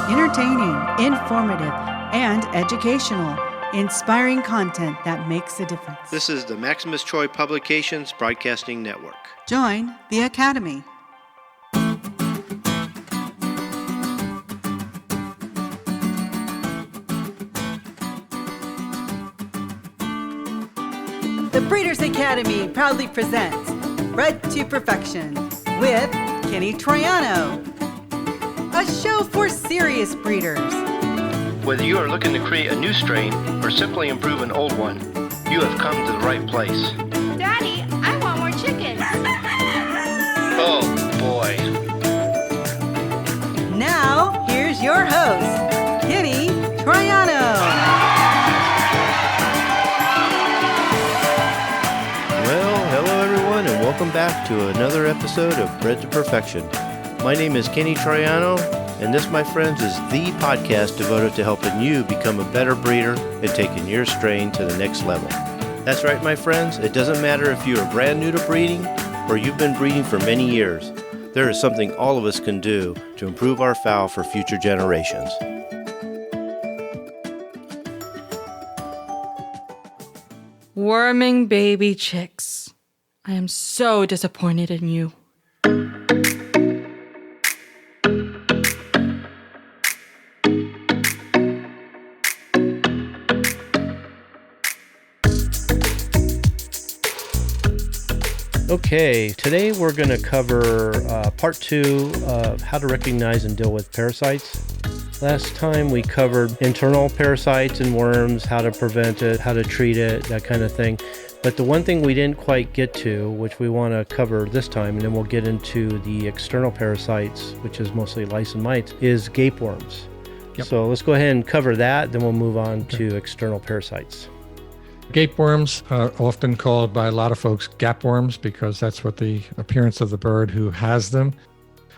Entertaining, informative, and educational. Inspiring content that makes a difference. This is the Maximus Troy Publications Broadcasting Network. Join the Academy. The Breeders' Academy proudly presents Bred to Perfection with Kenny Troiano, a show for serious breeders. Whether you are looking to create a new strain or simply improve an old one, you have come to the right place. Daddy, I want more chickens. Oh, boy. Now, here's your host, Kenny Troiano. Well, hello everyone, and welcome back to another episode of Bred to Perfection. My name is Kenny Troiano, and this, my friends, is the podcast devoted to helping you become a better breeder and taking your strain to the next level. That's right, my friends. It doesn't matter if you are brand new to breeding or you've been breeding for many years. There is something all of us can do to improve our fowl for future generations. Worming baby chicks. I am so disappointed in you. Okay, today we're going to cover part 2 of how to recognize and deal with parasites. Last time we covered internal parasites and worms, how to prevent it, how to treat it, that kind of thing. But the one thing we didn't quite get to, which we want to cover this time, and then we'll get into the external parasites, which is mostly lice and mites, is gapeworms. Yep. So let's go ahead and cover that, then we'll move on to external parasites. Gapeworms are often called by a lot of folks gapworms because that's what the appearance of the bird who has them.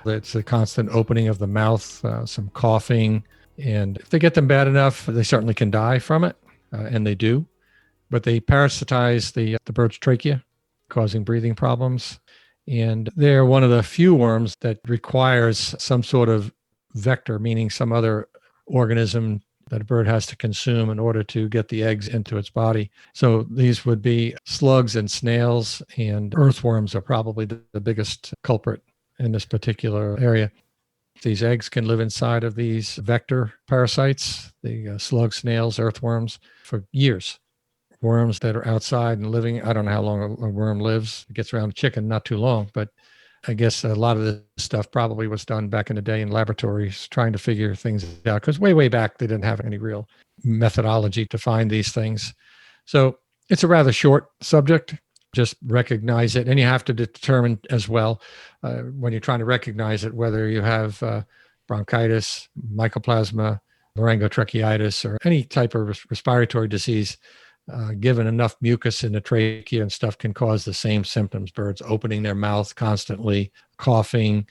It's a constant opening of the mouth, some coughing, and if they get them bad enough, they certainly can die from it, and they do. But they parasitize the bird's trachea, causing breathing problems. And they're one of the few worms that requires some sort of vector, meaning some other organism that a bird has to consume in order to get the eggs into its body. So these would be slugs and snails, and earthworms are probably the biggest culprit in this particular area. These eggs can live inside of these vector parasites, the slugs, snails, earthworms, for years. Worms that are outside and living, I don't know how long a worm lives. It gets around a chicken, not too long, but I guess a lot of this stuff probably was done back in the day in laboratories trying to figure things out, because way back they didn't have any real methodology to find these things. So it's a rather short subject. Just recognize it. And you have to determine as well, when you're trying to recognize it, whether you have bronchitis, mycoplasma, laryngotracheitis, or any type of respiratory disease. Given enough mucus in the trachea and stuff can cause the same symptoms. Birds opening their mouth constantly, coughing,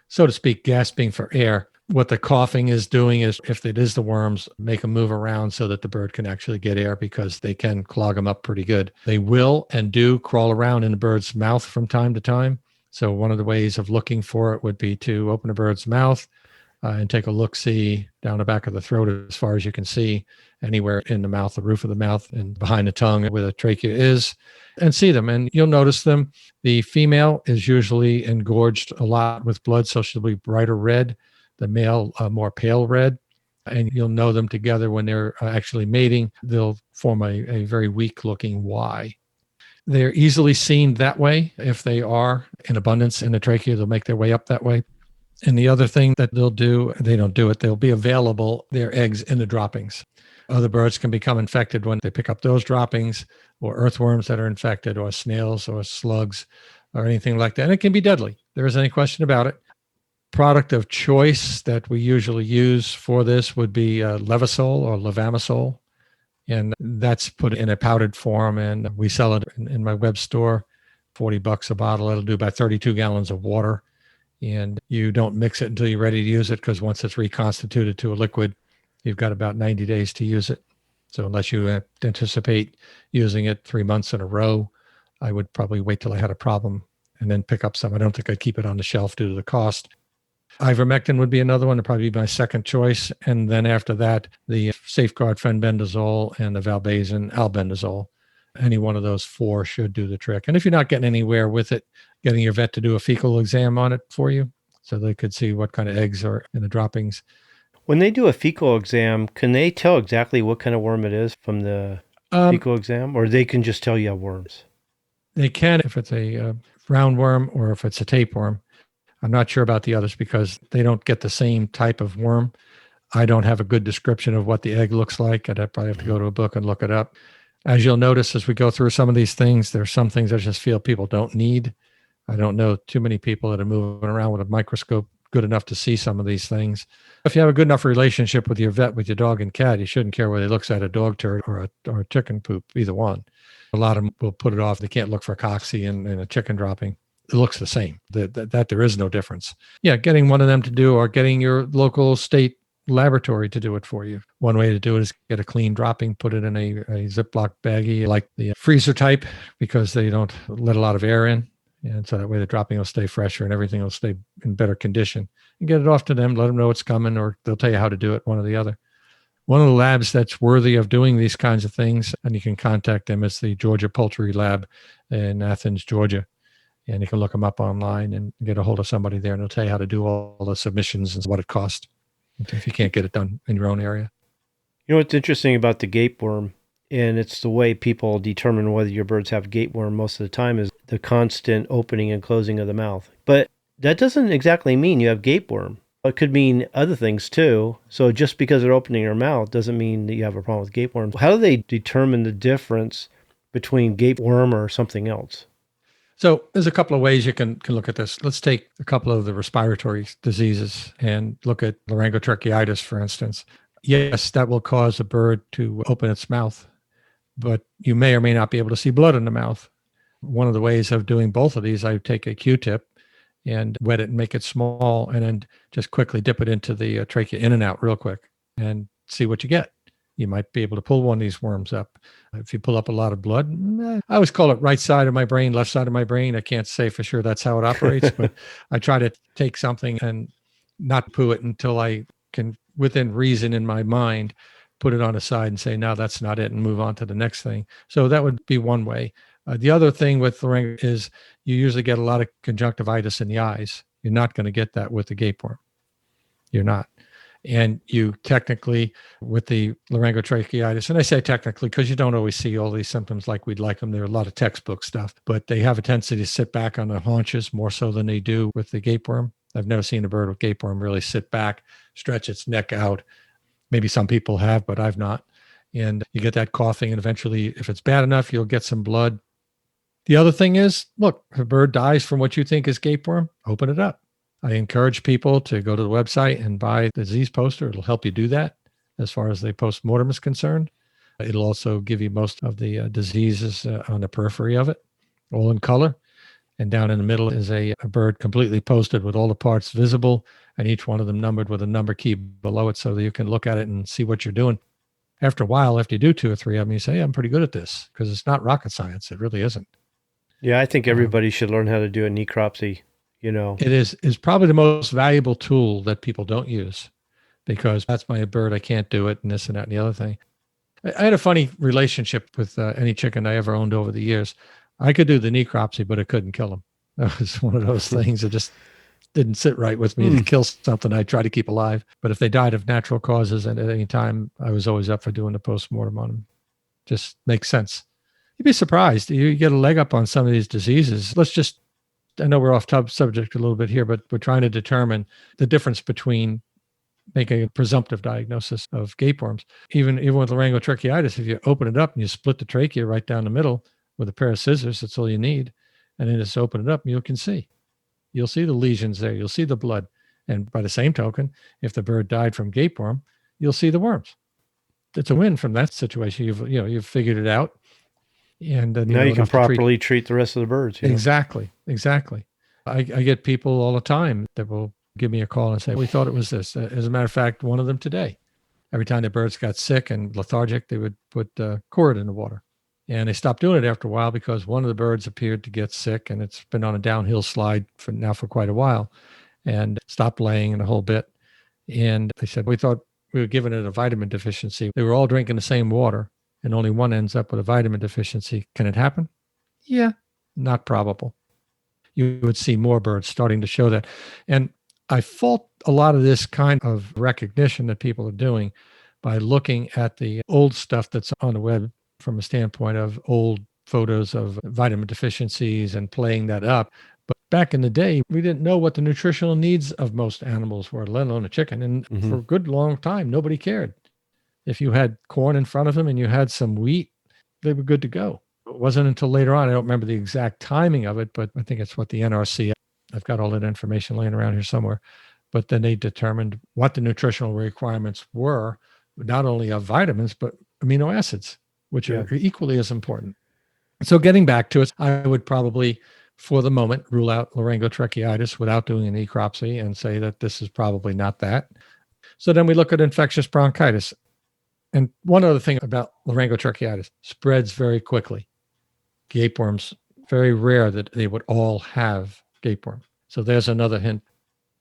so to speak, gasping for air. What the coughing is doing is, if it is the worms, make them move around so that the bird can actually get air, because they can clog them up pretty good. They will and do crawl around in the bird's mouth from time to time. So one of the ways of looking for it would be to open a bird's mouth and take a look-see down the back of the throat as far as you can see, anywhere in the mouth, the roof of the mouth, and behind the tongue where the trachea is, and see them. And you'll notice them. The female is usually engorged a lot with blood, so she'll be brighter red. The male, more pale red. And you'll know them together when they're actually mating. They'll form a very weak-looking Y. They're easily seen that way. If they are in abundance in the trachea, they'll make their way up that way. And the other thing that they'll do, they don't do it, they'll be available, their eggs in the droppings. Other birds can become infected when they pick up those droppings, or earthworms that are infected, or snails or slugs or anything like that. And it can be deadly. There isn't any question about it. Product of choice that we usually use for this would be Levosol or Levamisole. And that's put in a powdered form, and we sell it in my web store, $40 a bottle. It'll do about 32 gallons of water. And you don't mix it until you're ready to use it, because once it's reconstituted to a liquid, you've got about 90 days to use it. So unless you anticipate using it 3 months in a row, I would probably wait till I had a problem and then pick up some. I don't think I'd keep it on the shelf due to the cost. Ivermectin would be another one. It'd probably be my second choice. And then after that, the Safeguard fenbendazole and the valbazen albendazole. Any one of those four should do the trick. And if you're not getting anywhere with it, getting your vet to do a fecal exam on it for you so they could see what kind of eggs are in the droppings. When they do a fecal exam, can they tell exactly what kind of worm it is from the fecal exam, or they can just tell you have worms? They can if it's a roundworm or if it's a tapeworm. I'm not sure about the others because they don't get the same type of worm. I don't have a good description of what the egg looks like. I'd probably have to go to a book and look it up. As you'll notice as we go through some of these things, there's some things I just feel people don't need. I don't know too many people that are moving around with a microscope good enough to see some of these things. If you have a good enough relationship with your vet, with your dog and cat, you shouldn't care whether he looks at a dog turd or a chicken poop, either one. A lot of them will put it off. They can't look for cocci in a chicken dropping. It looks the same. That there is no difference. Yeah, getting one of them to do, or getting your local state laboratory to do it for you. One way to do it is get a clean dropping, put it in a Ziploc baggie like the freezer type, because they don't let a lot of air in. And so that way the dropping will stay fresher and everything will stay in better condition. And get it off to them, let them know it's coming, or they'll tell you how to do it, one or the other. One of the labs that's worthy of doing these kinds of things, and you can contact them, is the Georgia Poultry Lab in Athens, Georgia. And you can look them up online and get a hold of somebody there, and they'll tell you how to do all the submissions and what it costs if you can't get it done in your own area. You know what's interesting about the gapeworm, and it's the way people determine whether your birds have gapeworm most of the time, is the constant opening and closing of the mouth. But that doesn't exactly mean you have gapeworm. It could mean other things too. So just because they're opening their mouth doesn't mean that you have a problem with gapeworm. How do they determine the difference between gapeworm or something else? So there's a couple of ways you can look at this. Let's take a couple of the respiratory diseases and look at laryngotracheitis, for instance. Yes, that will cause a bird to open its mouth, but you may or may not be able to see blood in the mouth. One of the ways of doing both of these, I take a Q-tip and wet it and make it small, and then just quickly dip it into the trachea in and out real quick and see what you get. You might be able to pull one of these worms up. If you pull up a lot of blood, I always call it right side of my brain, left side of my brain. I can't say for sure that's how it operates, but I try to take something and not poo it until I can, within reason in my mind, put it on the side and say, no, that's not it, and move on to the next thing. So that would be one way. The other thing with laryngitis is you usually get a lot of conjunctivitis in the eyes. You're not going to get that with the gapeworm. You're not. And you technically, with the laryngotracheitis, and I say technically because you don't always see all these symptoms like we'd like them. There are a lot of textbook stuff, but they have a tendency to sit back on the haunches more so than they do with the gapeworm. I've never seen a bird with gapeworm really sit back, stretch its neck out. Maybe some people have, but I've not. And you get that coughing, and eventually, if it's bad enough, you'll get some blood. The other thing is, look, if a bird dies from what you think is gapeworm, open it up. I encourage people to go to the website and buy the disease poster. It'll help you do that as far as the post-mortem is concerned. It'll also give you most of the diseases on the periphery of it, all in color. And down in the middle is a bird completely posted with all the parts visible, and each one of them numbered with a number key below it so that you can look at it and see what you're doing. After a while, after you do 2 or 3 of them, you say, hey, I'm pretty good at this, because it's not rocket science. It really isn't. Yeah, I think everybody should learn how to do a necropsy. You know, it is probably the most valuable tool that people don't use, because that's my bird. I can't do it, and this and that and the other thing. I had a funny relationship with any chicken I ever owned over the years. I could do the necropsy, but I couldn't kill them. That was one of those things that just didn't sit right with me. To kill something I try to keep alive. But if they died of natural causes and at any time, I was always up for doing the post-mortem on them. Just makes sense. You'd be surprised. You get a leg up on some of these diseases. I know we're off subject a little bit here, but we're trying to determine the difference between making a presumptive diagnosis of gapeworms. Even with laryngotracheitis, if you open it up and you split the trachea right down the middle with a pair of scissors, that's all you need. And then just open it up and you can see. You'll see the lesions there. You'll see the blood. And by the same token, if the bird died from gapeworm, you'll see the worms. It's a win from that situation. You've figured it out. And now you can properly treat the rest of the birds. Exactly. I get people all the time that will give me a call and say, we thought it was this. As a matter of fact, one of them today, every time the birds got sick and lethargic, they would put cord in the water. And they stopped doing it after a while because one of the birds appeared to get sick, and it's been on a downhill slide for quite a while. and stopped laying and a whole bit. And they said, we thought we were giving it a vitamin deficiency. They were all drinking the same water and only one ends up with a vitamin deficiency. Can it happen? Yeah, not probable. You would see more birds starting to show that. And I fault a lot of this kind of recognition that people are doing by looking at the old stuff that's on the web from a standpoint of old photos of vitamin deficiencies and playing that up. But back in the day, we didn't know what the nutritional needs of most animals were, let alone a chicken. And for a good long time, nobody cared. If you had corn in front of them and you had some wheat, they were good to go. It wasn't until later on, I don't remember the exact timing of it, but I think it's what the NRC, I've got all that information laying around here somewhere, but then they determined what the nutritional requirements were, not only of vitamins, but amino acids, which are equally as important. So getting back to it, I would probably, for the moment, rule out laryngotracheitis without doing an necropsy and say that this is probably not that. So then we look at infectious bronchitis. And one other thing about laryngotracheitis, spreads very quickly. Gapeworms, very rare that they would all have gapeworm. So there's another hint.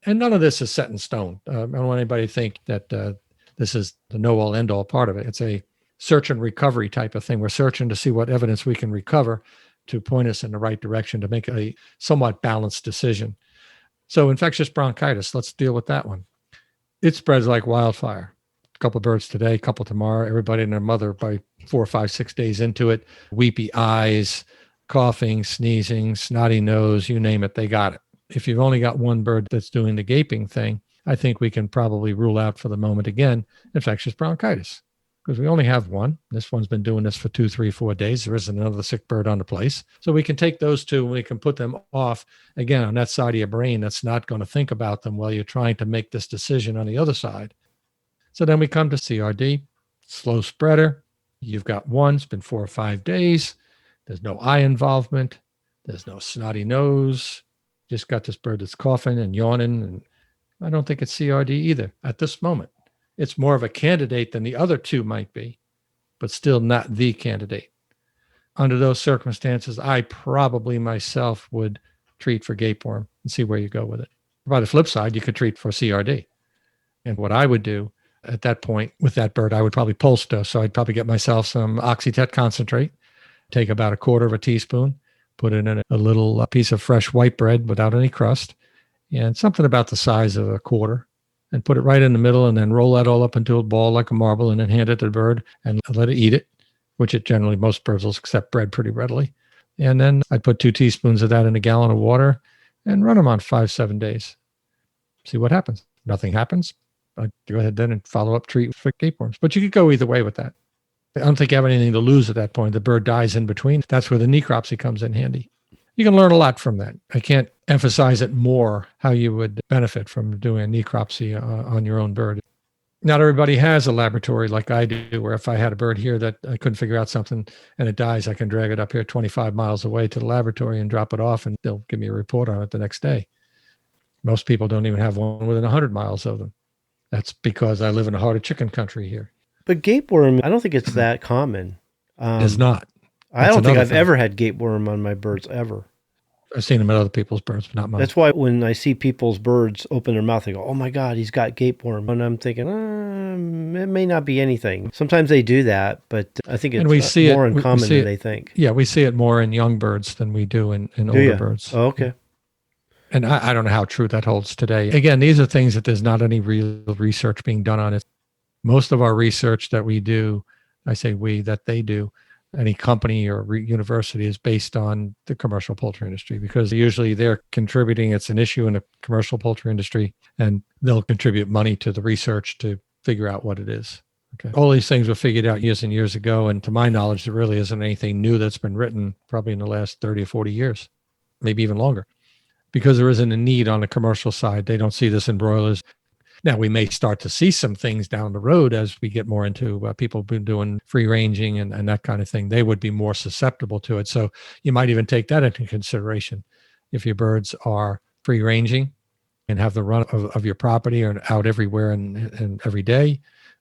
And none of this is set in stone. I don't want anybody to think that this is the know-all, end-all part of it. It's a search and recovery type of thing. We're searching to see what evidence we can recover to point us in the right direction to make a somewhat balanced decision. So infectious bronchitis, let's deal with that one. It spreads like wildfire. A couple of birds today, a couple tomorrow, everybody and their mother by 4, 5, 6 days into it, weepy eyes, coughing, sneezing, snotty nose, you name it, they got it. If you've only got one bird that's doing the gaping thing, I think we can probably rule out for the moment again, infectious bronchitis, because we only have one. This one's been doing this for 2, 3, 4 days. There isn't another sick bird on the place. So we can take those two and we can put them off again on that side of your brain that's not going to think about them while you're trying to make this decision on the other side. So then we come to CRD, slow spreader. You've got one, it's been 4 or 5 days. There's no eye involvement. There's no snotty nose. Just got this bird that's coughing and yawning. And I don't think it's CRD either at this moment. It's more of a candidate than the other two might be, but still not the candidate. Under those circumstances, I probably myself would treat for gapeworm and see where you go with it. By the flip side, you could treat for CRD. And what I would do at that point with that bird, I would probably pulse dose. So I'd probably get myself some oxytet concentrate, take about 1/4 teaspoon, put it in a little piece of fresh white bread without any crust, and something about the size of 1/4, and put it right in the middle and then roll that all up into a ball like a marble and then hand it to the bird and let it eat it, which it generally, most birds will accept bread pretty readily. And then I'd put 2 teaspoons of that in a gallon of water and run them on 5, 7 days. See what happens. Nothing happens. I'd go ahead then and follow up treat for gapeworms. But you could go either way with that. I don't think you have anything to lose at that point. The bird dies in between. That's where the necropsy comes in handy. You can learn a lot from that. I can't emphasize it more how you would benefit from doing a necropsy on your own bird. Not everybody has a laboratory like I do, where if I had a bird here that I couldn't figure out something and it dies, I can drag it up here 25 miles away to the laboratory and drop it off and they'll give me a report on it the next day. Most people don't even have one within 100 miles of them. That's because I live in the heart of chicken country here. But gapeworm, I don't think it's that common. It's not. I don't think I've ever had gapeworm on my birds ever. I've seen them at other people's birds, but not mine. That's why when I see people's birds open their mouth, they go, "Oh my God, he's got gapeworm." And I'm thinking, it may not be anything. Sometimes they do that, but I think it's more uncommon than they think. Yeah, we see it more in young birds than we do in older birds. Oh, okay. And I don't know how true that holds today. Again, these are things that there's not any real research being done on it. Most of our research that we do, I say we, that they do, any company or university is based on the commercial poultry industry, because usually they're contributing. It's an issue in the commercial poultry industry, and they'll contribute money to the research to figure out what it is. Okay. All these things were figured out years and years ago. And to my knowledge, there really isn't anything new that's been written probably in the last 30 or 40 years, maybe even longer, because there isn't a need on the commercial side. They don't see this in broilers. Now, we may start to see some things down the road as we get more into people been doing free ranging and that kind of thing. They would be more susceptible to it. So you might even take that into consideration. If your birds are free ranging and have the run of your property or out everywhere and every day,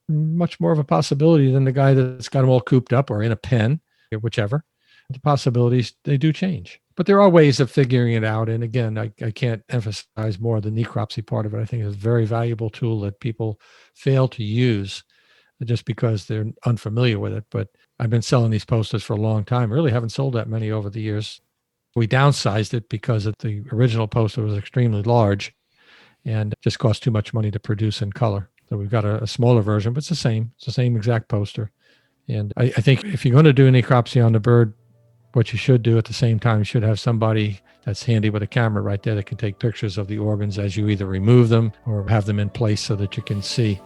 much more of a possibility than the guy that's got them all cooped up or in a pen, whichever. The possibilities, they do change. But there are ways of figuring it out. And again, I can't emphasize more the necropsy part of it. I think it's a very valuable tool that people fail to use just because they're unfamiliar with it. But I've been selling these posters for a long time. Really haven't sold that many over the years. We downsized it because the original poster was extremely large and it just cost too much money to produce in color. So we've got a smaller version, but it's the same. It's the same exact poster. And I think if you're going to do necropsy on the bird, what you should do at the same time, you should have somebody that's handy with a camera right there that can take pictures of the organs as you either remove them or have them in place so that you can see.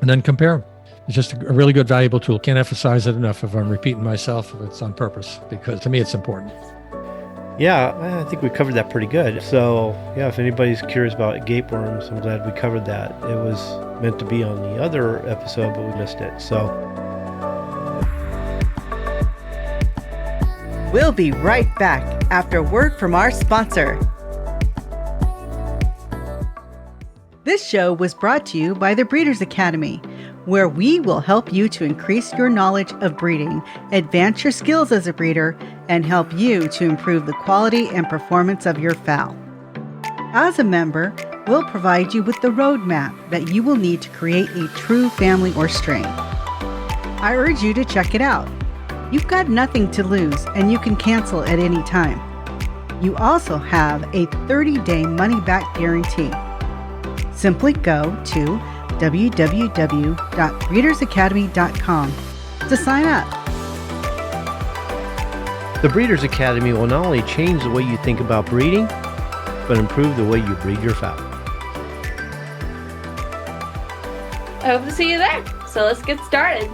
And then compare them. It's just a really good, valuable tool. Can't emphasize it enough. If I'm repeating myself, it's on purpose because to me it's important. Yeah, I think we covered that pretty good. So, yeah, if anybody's curious about gapeworms, I'm glad we covered that. It was meant to be on the other episode, but we missed it. So, We'll be right back after a word from our sponsor. This show was brought to you by the Breeders' Academy, where we will help you to increase your knowledge of breeding, advance your skills as a breeder, and help you to improve the quality and performance of your fowl. As a member, we'll provide you with the roadmap that you will need to create a true family or strain. I urge you to check it out. You've got nothing to lose, and you can cancel at any time. You also have a 30-day money-back guarantee. Simply go to www.breedersacademy.com to sign up. the Breeders' Academy will not only change the way you think about breeding, but improve the way you breed your fowl. I hope to see you there. So let's get started.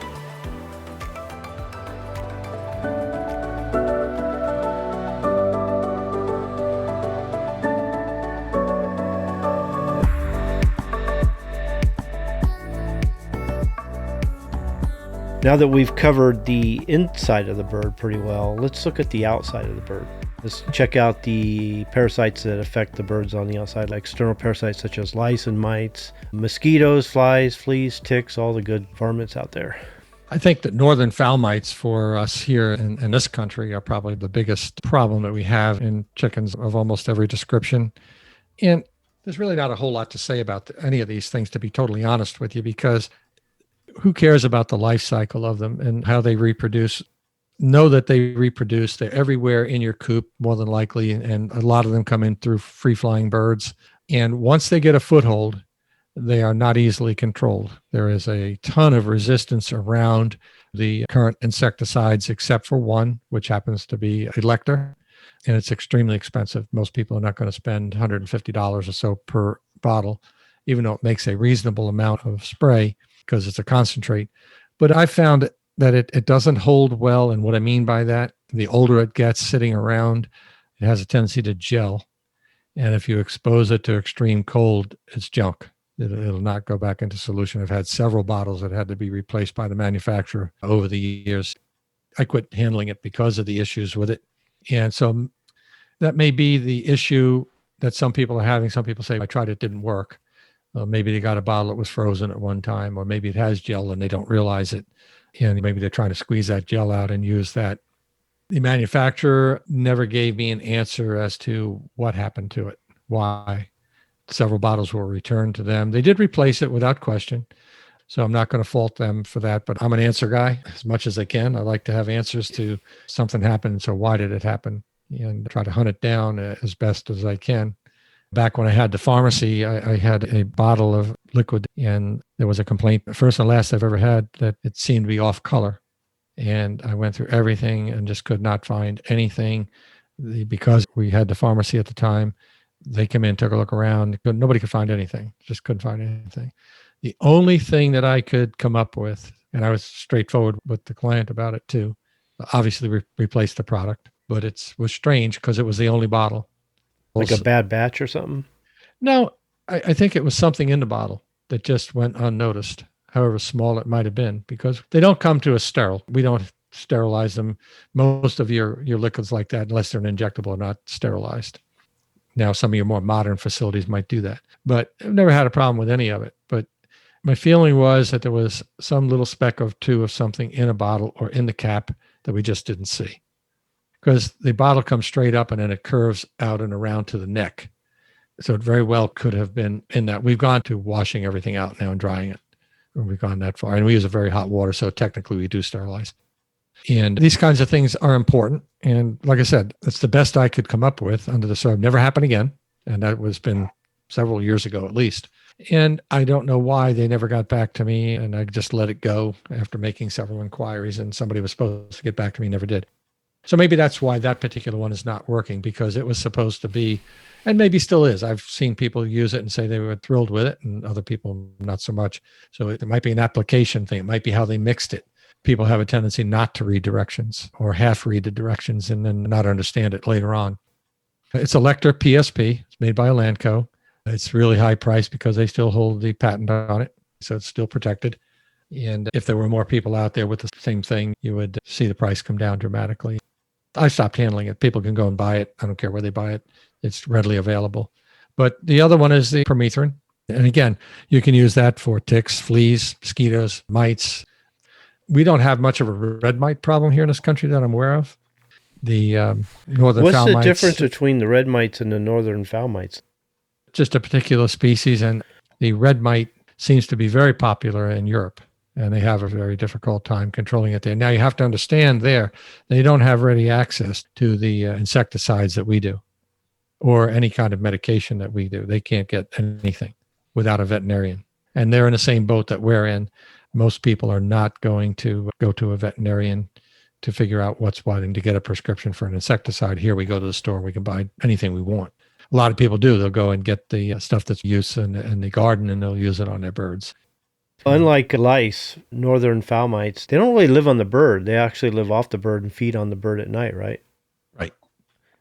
Now that we've covered the inside of the bird pretty well, let's look at the outside of the bird. Let's check out the parasites that affect the birds on the outside, like external parasites such as lice and mites, mosquitoes, flies, fleas, ticks, all the good varmints out there. I think that northern fowl mites for us here in this country are probably the biggest problem that we have in chickens of almost every description. And there's really not a whole lot to say about any of these things, to be totally honest with you, because who cares about the life cycle of them and how they reproduce? Know that they reproduce. They're everywhere in your coop, more than likely, and a lot of them come in through free-flying birds. And once they get a foothold, they are not easily controlled. There is a ton of resistance around the current insecticides, except for one, which happens to be a lector, and it's extremely expensive. Most people are not going to spend $150 or so per bottle, even though it makes a reasonable amount of spray, because it's a concentrate. But I found that it doesn't hold well. And what I mean by that, the older it gets sitting around, it has a tendency to gel. And if you expose it to extreme cold, it's junk. It'll not go back into solution. I've had several bottles that had to be replaced by the manufacturer over the years. I quit handling it because of the issues with it. And so that may be the issue that some people are having. Some people say, I tried it, didn't work. Maybe they got a bottle that was frozen at one time, or maybe it has gel and they don't realize it. And maybe they're trying to squeeze that gel out and use that. The manufacturer never gave me an answer as to what happened to it, why. Several bottles were returned to them. They did replace it without question. So I'm not going to fault them for that, but I'm an answer guy as much as I can. I like to have answers to something happened. So why did it happen? And try to hunt it down as best as I can. Back when I had the pharmacy, I had a bottle of liquid, and there was a complaint, first and last I've ever had, that it seemed to be off color. And I went through everything and just could not find anything. Because we had the pharmacy at the time, they came in, took a look around. Nobody could find anything, just couldn't find anything. The only thing that I could come up with, and I was straightforward with the client about it too, obviously replaced the product, but it was strange because it was the only bottle. Like a bad batch or something? No, I think it was something in the bottle that just went unnoticed, however small it might have been, because they don't come to us sterile. We don't sterilize them. Most of your liquids like that, unless they're an injectable, are not sterilized. Now, some of your more modern facilities might do that, but I've never had a problem with any of it. But my feeling was that there was some little speck or two of something in a bottle or in the cap that we just didn't see. because the bottle comes straight up and then it curves out and around to the neck. So it very well could have been in that. We've gone to washing everything out now and drying it. We've gone that far. And we use a very hot water, so technically we do sterilize. And these kinds of things are important. And like I said, it's the best I could come up with under the survey. Never happened again. And that was been several years ago at least. And I don't know why they never got back to me. And I just let it go after making several inquiries. And somebody was supposed to get back to me, never did. So maybe that's why that particular one is not working, because it was supposed to be, and maybe still is. I've seen people use it and say they were thrilled with it, and other people not so much. So it might be an application thing. It might be how they mixed it. People have a tendency not to read directions or half read the directions and then not understand it later on. It's a Lecter PSP. It's made by Elanco. It's really high priced because they still hold the patent on it. So it's still protected. And if there were more people out there with the same thing, you would see the price come down dramatically. I stopped handling it. People can go and buy it. I don't care where they buy it. It's readily available. But the other one is the permethrin. And again, you can use that for ticks, fleas, mosquitoes, mites. We don't have much of a red mite problem here in this country that I'm aware of. The northern fowl mites. What's the difference between the red mites and the northern fowl mites? Just a particular species. And the red mite seems to be very popular in Europe. And they have a very difficult time controlling it there. Now, you have to understand there, they don't have ready access to the insecticides that we do or any kind of medication that we do. They can't get anything without a veterinarian. And they're in the same boat that we're in. Most people are not going to go to a veterinarian to figure out what's what and to get a prescription for an insecticide. Here we go to the store, we can buy anything we want. A lot of people do. They'll go and get the stuff that's used in the garden and they'll use it on their birds. Unlike lice, northern fowl mites, they don't really live on the bird. They actually live off the bird and feed on the bird at night, right? Right.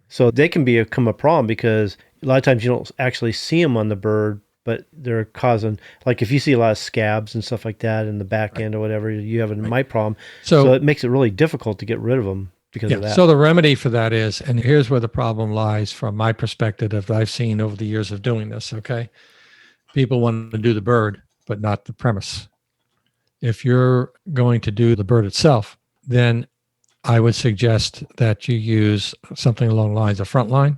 So they can become a problem because a lot of times you don't actually see them on the bird, but they're causing, like if you see a lot of scabs and stuff like that in the back end or whatever, you have a mite problem. So it makes it really difficult to get rid of them because of that. So the remedy for that is, and here's where the problem lies from my perspective that I've seen over the years of doing this, okay? People want to do the bird, but not the premise. If you're going to do the bird itself, then I would suggest that you use something along the lines of Frontline.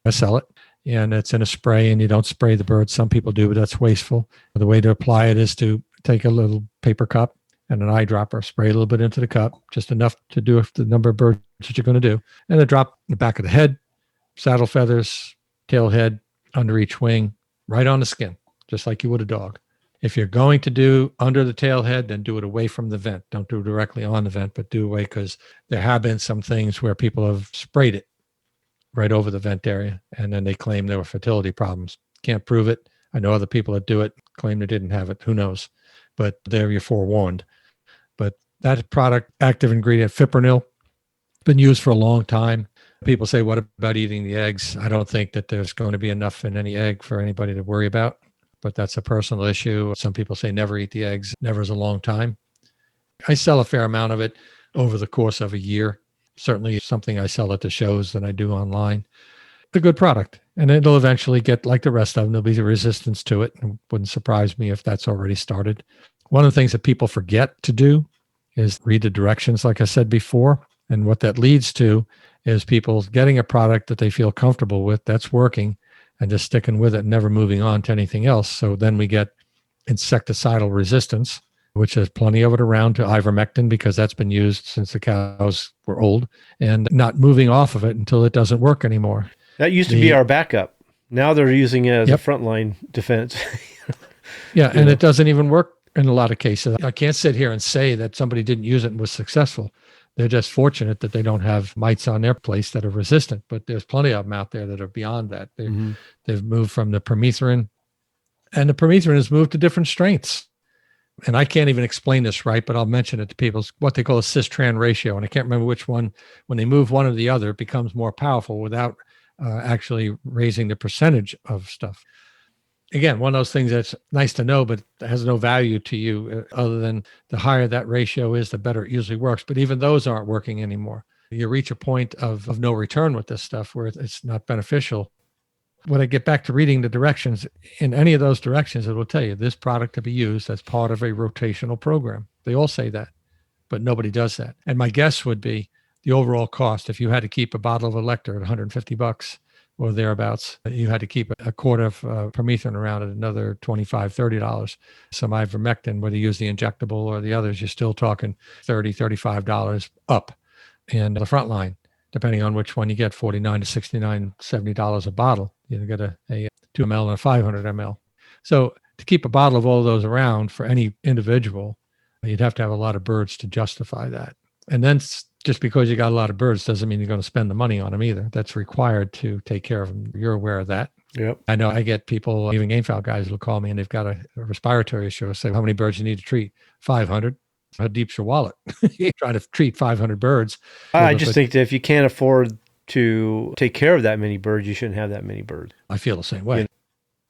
I sell it, and it's in a spray, and you don't spray the bird. Some people do, but that's wasteful. The way to apply it is to take a little paper cup and an eyedropper, spray a little bit into the cup, just enough to do if the number of birds that you're going to do, and then drop in the back of the head, saddle feathers, tail head, under each wing, right on the skin, just like you would a dog. If you're going to do under the tail head, then do it away from the vent. Don't do it directly on the vent, but do away, because there have been some things where people have sprayed it right over the vent area, and then they claim there were fertility problems. Can't prove it. I know other people that do it claim they didn't have it. Who knows? But there you're forewarned. But that product, active ingredient, fipronil, been used for a long time. People say, what about eating the eggs? I don't think that there's going to be enough in any egg for anybody to worry about. But that's a personal issue. Some people say never eat the eggs. Never is a long time. I sell a fair amount of it over the course of a year. Certainly something I sell at the shows than I do online. It's a good product, and it'll eventually get, like the rest of them, there'll be a resistance to it. It wouldn't surprise me if that's already started. One of the things that people forget to do is read the directions, like I said before. And what that leads to is people getting a product that they feel comfortable with, that's working, and just sticking with it and never moving on to anything else. So then we get insecticidal resistance, which there's plenty of it around, to ivermectin, because that's been used since the cows were old, and not moving off of it until it doesn't work anymore. That used to be our backup. Now they're using it as a frontline defense. And it doesn't even work in a lot of cases. I can't sit here and say that somebody didn't use it and was successful. They're just fortunate that they don't have mites on their place that are resistant, but there's plenty of them out there that are beyond that. They've moved from the permethrin, and the permethrin has moved to different strengths. And I can't even explain this right, but I'll mention it to people. It's what they call a cis-tran ratio. And I can't remember which one. When they move one or the other, it becomes more powerful without actually raising the percentage of stuff. Again, one of those things that's nice to know, but has no value to you other than the higher that ratio is, the better it usually works. But even those aren't working anymore. You reach a point of no return with this stuff where it's not beneficial. When I get back to reading the directions, in any of those directions, it will tell you this product to be used as part of a rotational program. They all say that, but nobody does that. And my guess would be the overall cost, if you had to keep a bottle of Elector at $150 or thereabouts, you had to keep a quart of permethrin around at another $25, $30. Some ivermectin, whether you use the injectable or the others, you're still talking $30, $35 up. And the front line, depending on which one you get, $49 to $69, $70 a bottle. You get a 2 ml and a 500 ml. So to keep a bottle of all of those around for any individual, you'd have to have a lot of birds to justify that. And then just because you got a lot of birds doesn't mean you're going to spend the money on them either. That's required to take care of them. You're aware of that. Yep. I know I get people, even gamefowl guys will call me and they've got a respiratory issue. Say, how many birds you need to treat? 500. How deep's your wallet? You're trying to treat 500 birds. I just think that if you can't afford to take care of that many birds, you shouldn't have that many birds. I feel the same way. Yeah.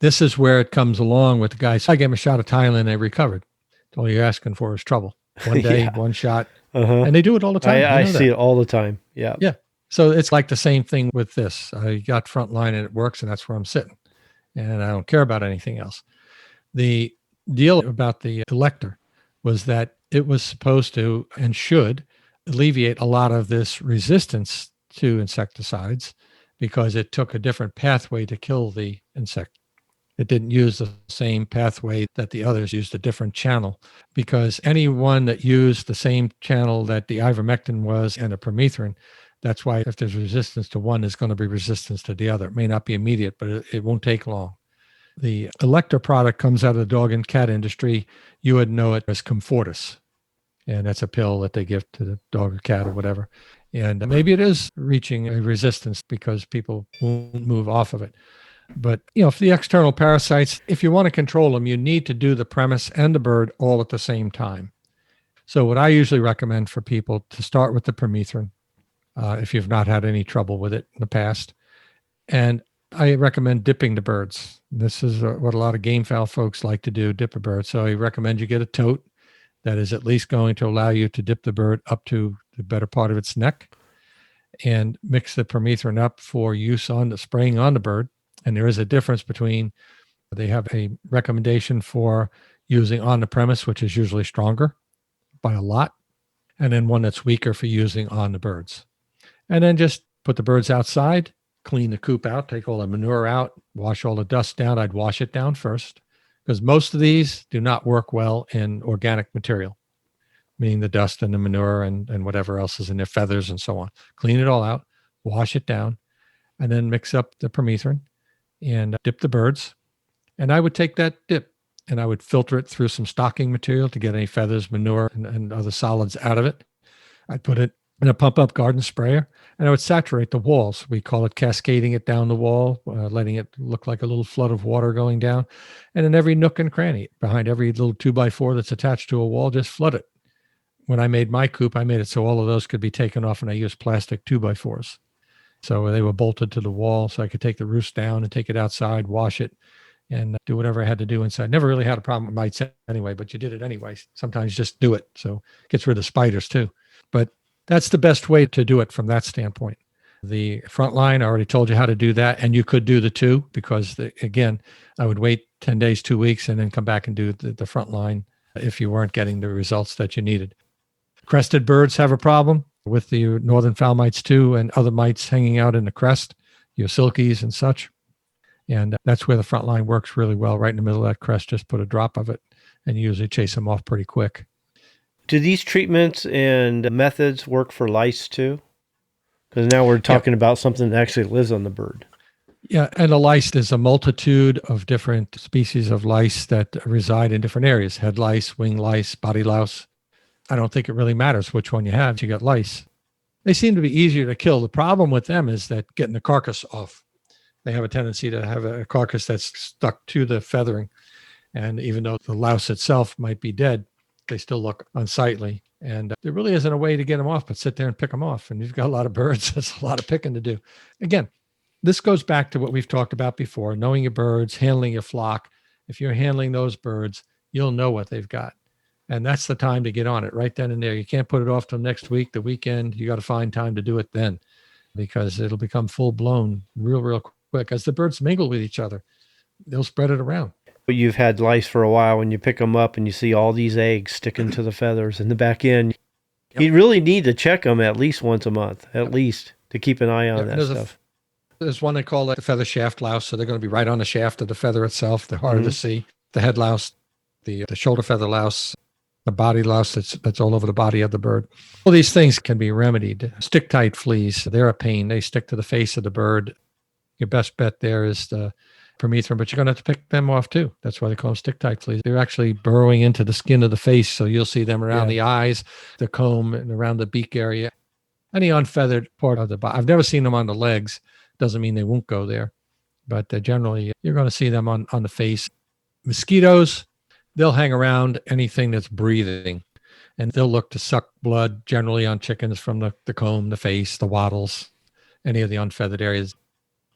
This is where it comes along with the guys. I gave them a shot of Tylenol and they recovered. All you're asking for is trouble. One day, one shot. And they do it all the time. I see it all the time. Yeah. Yeah. So it's like the same thing with this. I got Frontline and it works, and that's where I'm sitting. And I don't care about anything else. The deal about the Elector was that it was supposed to and should alleviate a lot of this resistance to insecticides because it took a different pathway to kill the insect. It didn't use the same pathway that the others used, a different channel, because anyone that used the same channel that the ivermectin was and the permethrin, that's why if there's resistance to one, there's going to be resistance to the other. It may not be immediate, but it won't take long. The Elector product comes out of the dog and cat industry. You would know it as Comfortis, and that's a pill that they give to the dog or cat or whatever. And maybe it is reaching a resistance because people won't move off of it. But, for the external parasites, if you want to control them, you need to do the premise and the bird all at the same time. So what I usually recommend for people to start with the permethrin, if you've not had any trouble with it in the past. And I recommend dipping the birds. This is what a lot of gamefowl folks like to do, dip a bird. So I recommend you get a tote that is at least going to allow you to dip the bird up to the better part of its neck and mix the permethrin up for use on the spraying on the bird. And there is a difference between, they have a recommendation for using on the premise, which is usually stronger by a lot, and then one that's weaker for using on the birds. And then just put the birds outside, clean the coop out, take all the manure out, wash all the dust down. I'd wash it down first because most of these do not work well in organic material, meaning the dust and the manure and whatever else is in their feathers and so on. Clean it all out, wash it down, and then mix up the permethrin and dip the birds. And I would take that dip and I would filter it through some stocking material to get any feathers, manure, and other solids out of it. I'd put it in a pump-up garden sprayer, and I would saturate the walls. We call it cascading it down the wall, letting it look like a little flood of water going down. And in every nook and cranny, behind every little 2x4 that's attached to a wall, just flood it. When I made my coop, I made it so all of those could be taken off, and I used plastic 2x4s. So they were bolted to the wall so I could take the roost down and take it outside, wash it, and do whatever I had to do inside. Never really had a problem with mites anyway, but you did it anyway. Sometimes just do it. So it gets rid of spiders too. But that's the best way to do it from that standpoint. The front line, I already told you how to do that. And you could do the two because, again, I would wait 10 days, 2 weeks, and then come back and do the front line if you weren't getting the results that you needed. Crested birds have a problem with the northern fowl mites too, and other mites hanging out in the crest, your silkies and such. And that's where the front line works really well. Right in the middle of that crest, just put a drop of it and you usually chase them off pretty quick. Do these treatments and methods work for lice too? Because now we're talking about something that actually lives on the bird. Yeah, and the lice, there's a multitude of different species of lice that reside in different areas. Head lice, wing lice, body louse. I don't think it really matters which one you have. You got lice. They seem to be easier to kill. The problem with them is that getting the carcass off. They have a tendency to have a carcass that's stuck to the feathering. And even though the louse itself might be dead, they still look unsightly. And there really isn't a way to get them off but sit there and pick them off. And you've got a lot of birds. That's a lot of picking to do. Again, this goes back to what we've talked about before, knowing your birds, handling your flock. If you're handling those birds, you'll know what they've got. And that's the time to get on it right then and there. You can't put it off till next week, the weekend. You got to find time to do it then because it'll become full blown real quick. As the birds mingle with each other, they'll spread it around. But you've had lice for a while when you pick them up and you see all these eggs sticking to the feathers in the back end. You really need to check them at least once a month, at least, to keep an eye on that stuff. There's one they call the feather shaft louse, so they're going to be right on the shaft of the feather itself. They're harder to see. The head louse, the shoulder feather louse, the body louse that's all over the body of the bird. All these things can be remedied. Stick-tight fleas, they're a pain. They stick to the face of the bird. Your best bet there is the permethrin, but you're going to have to pick them off too. That's why they call them stick-tight fleas. They're actually burrowing into the skin of the face, so you'll see them around the eyes, the comb, and around the beak area. Any unfeathered part of the body. I've never seen them on the legs. Doesn't mean they won't go there, but generally you're going to see them on the face. Mosquitoes, they'll hang around anything that's breathing, and they'll look to suck blood generally on chickens from the comb, the face, the wattles, any of the unfeathered areas.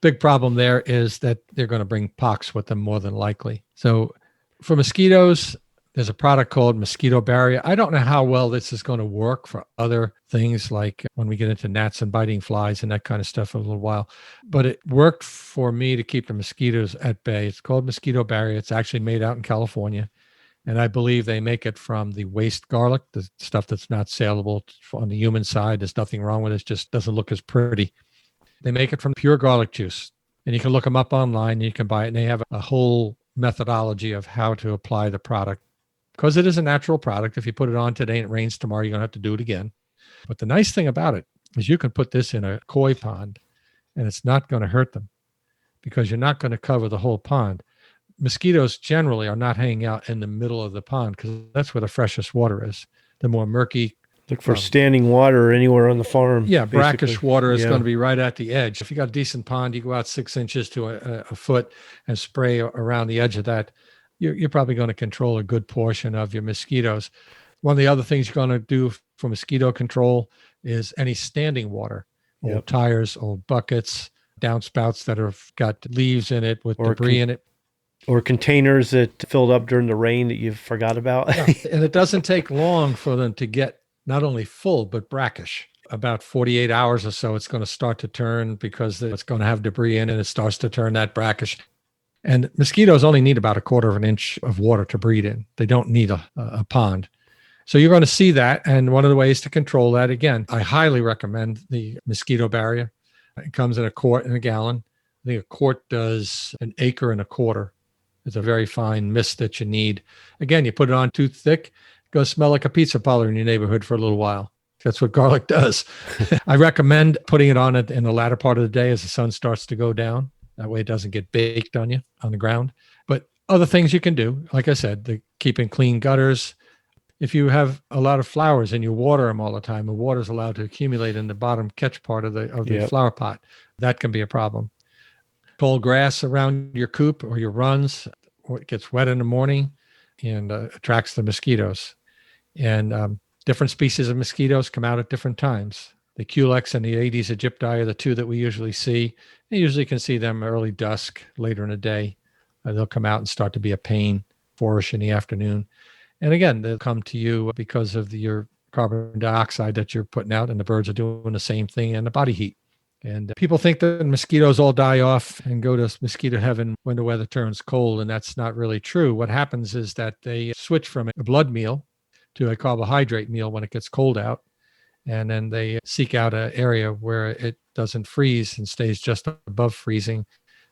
Big problem there is that they're going to bring pox with them more than likely. So for mosquitoes, there's a product called mosquito barrier. I don't know how well this is going to work for other things like when we get into gnats and biting flies and that kind of stuff in a little while. But it worked for me to keep the mosquitoes at bay. It's called mosquito barrier. It's actually made out in California. And I believe they make it from the waste garlic, the stuff that's not saleable on the human side. There's nothing wrong with it. It just doesn't look as pretty. They make it from pure garlic juice. And you can look them up online and you can buy it. And they have a whole methodology of how to apply the product. Because it is a natural product. If you put it on today and it rains tomorrow, you're going to have to do it again. But the nice thing about it is you can put this in a koi pond and it's not going to hurt them because you're not going to cover the whole pond. Mosquitoes generally are not hanging out in the middle of the pond because that's where the freshest water is. The more murky. Look for standing water anywhere on the farm. Yeah, basically. Brackish water is going to be right at the edge. If you got a decent pond, you go out 6 inches to a foot and spray around the edge of that. You're probably going to control a good portion of your mosquitoes. One of the other things you're going to do for mosquito control is any standing water, old tires, old buckets, downspouts that have got leaves in it with debris in it. Or containers that filled up during the rain that you forgot about. And it doesn't take long for them to get not only full, but brackish. About 48 hours or so, it's going to start to turn because it's going to have debris in it. And it starts to turn that brackish. And mosquitoes only need about 1/4 of an inch of water to breed in. They don't need a pond. So you're going to see that. And one of the ways to control that, again, I highly recommend the mosquito barrier. It comes in a quart and a gallon. I think a quart does 1.25 acres. It's a very fine mist that you need. Again, you put it on too thick, go smell like a pizza parlor in your neighborhood for a little while. That's what garlic does. I recommend putting it on it in the latter part of the day as the sun starts to go down. That way it doesn't get baked on you on the ground. But other things you can do, like I said, keeping clean gutters. If you have a lot of flowers and you water them all the time, the water is allowed to accumulate in the bottom catch part of the flower pot. That can be a problem. Tall grass around your coop or your runs, or it gets wet in the morning and attracts the mosquitoes. And different species of mosquitoes come out at different times. The Culex and the Aedes aegypti are the two that we usually see. You usually can see them early dusk, later in the day. They'll come out and start to be a pain, 4-ish in the afternoon. And again, they'll come to you because of your carbon dioxide that you're putting out, and the birds are doing the same thing, and the body heat. And people think that mosquitoes all die off and go to mosquito heaven when the weather turns cold, and that's not really true. What happens is that they switch from a blood meal to a carbohydrate meal when it gets cold out. And then they seek out an area where it doesn't freeze and stays just above freezing.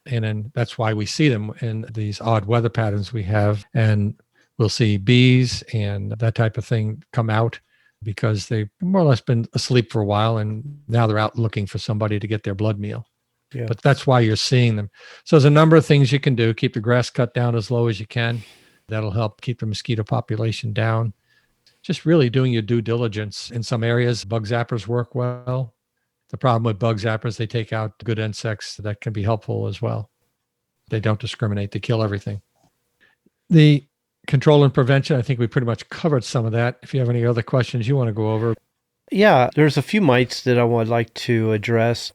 And then that's why we see them in these odd weather patterns we have. And we'll see bees and that type of thing come out because they've more or less been asleep for a while. And now they're out looking for somebody to get their blood meal. Yeah. But that's why you're seeing them. So there's a number of things you can do. Keep the grass cut down as low as you can. That'll help keep the mosquito population down. Just really doing your due diligence. In some areas, bug zappers work well. The problem with bug zappers, they take out good insects that can be helpful as well. They don't discriminate. They kill everything. The control and prevention, I think we pretty much covered some of that. If you have any other questions you want to go over. Yeah, there's a few mites that I would like to address.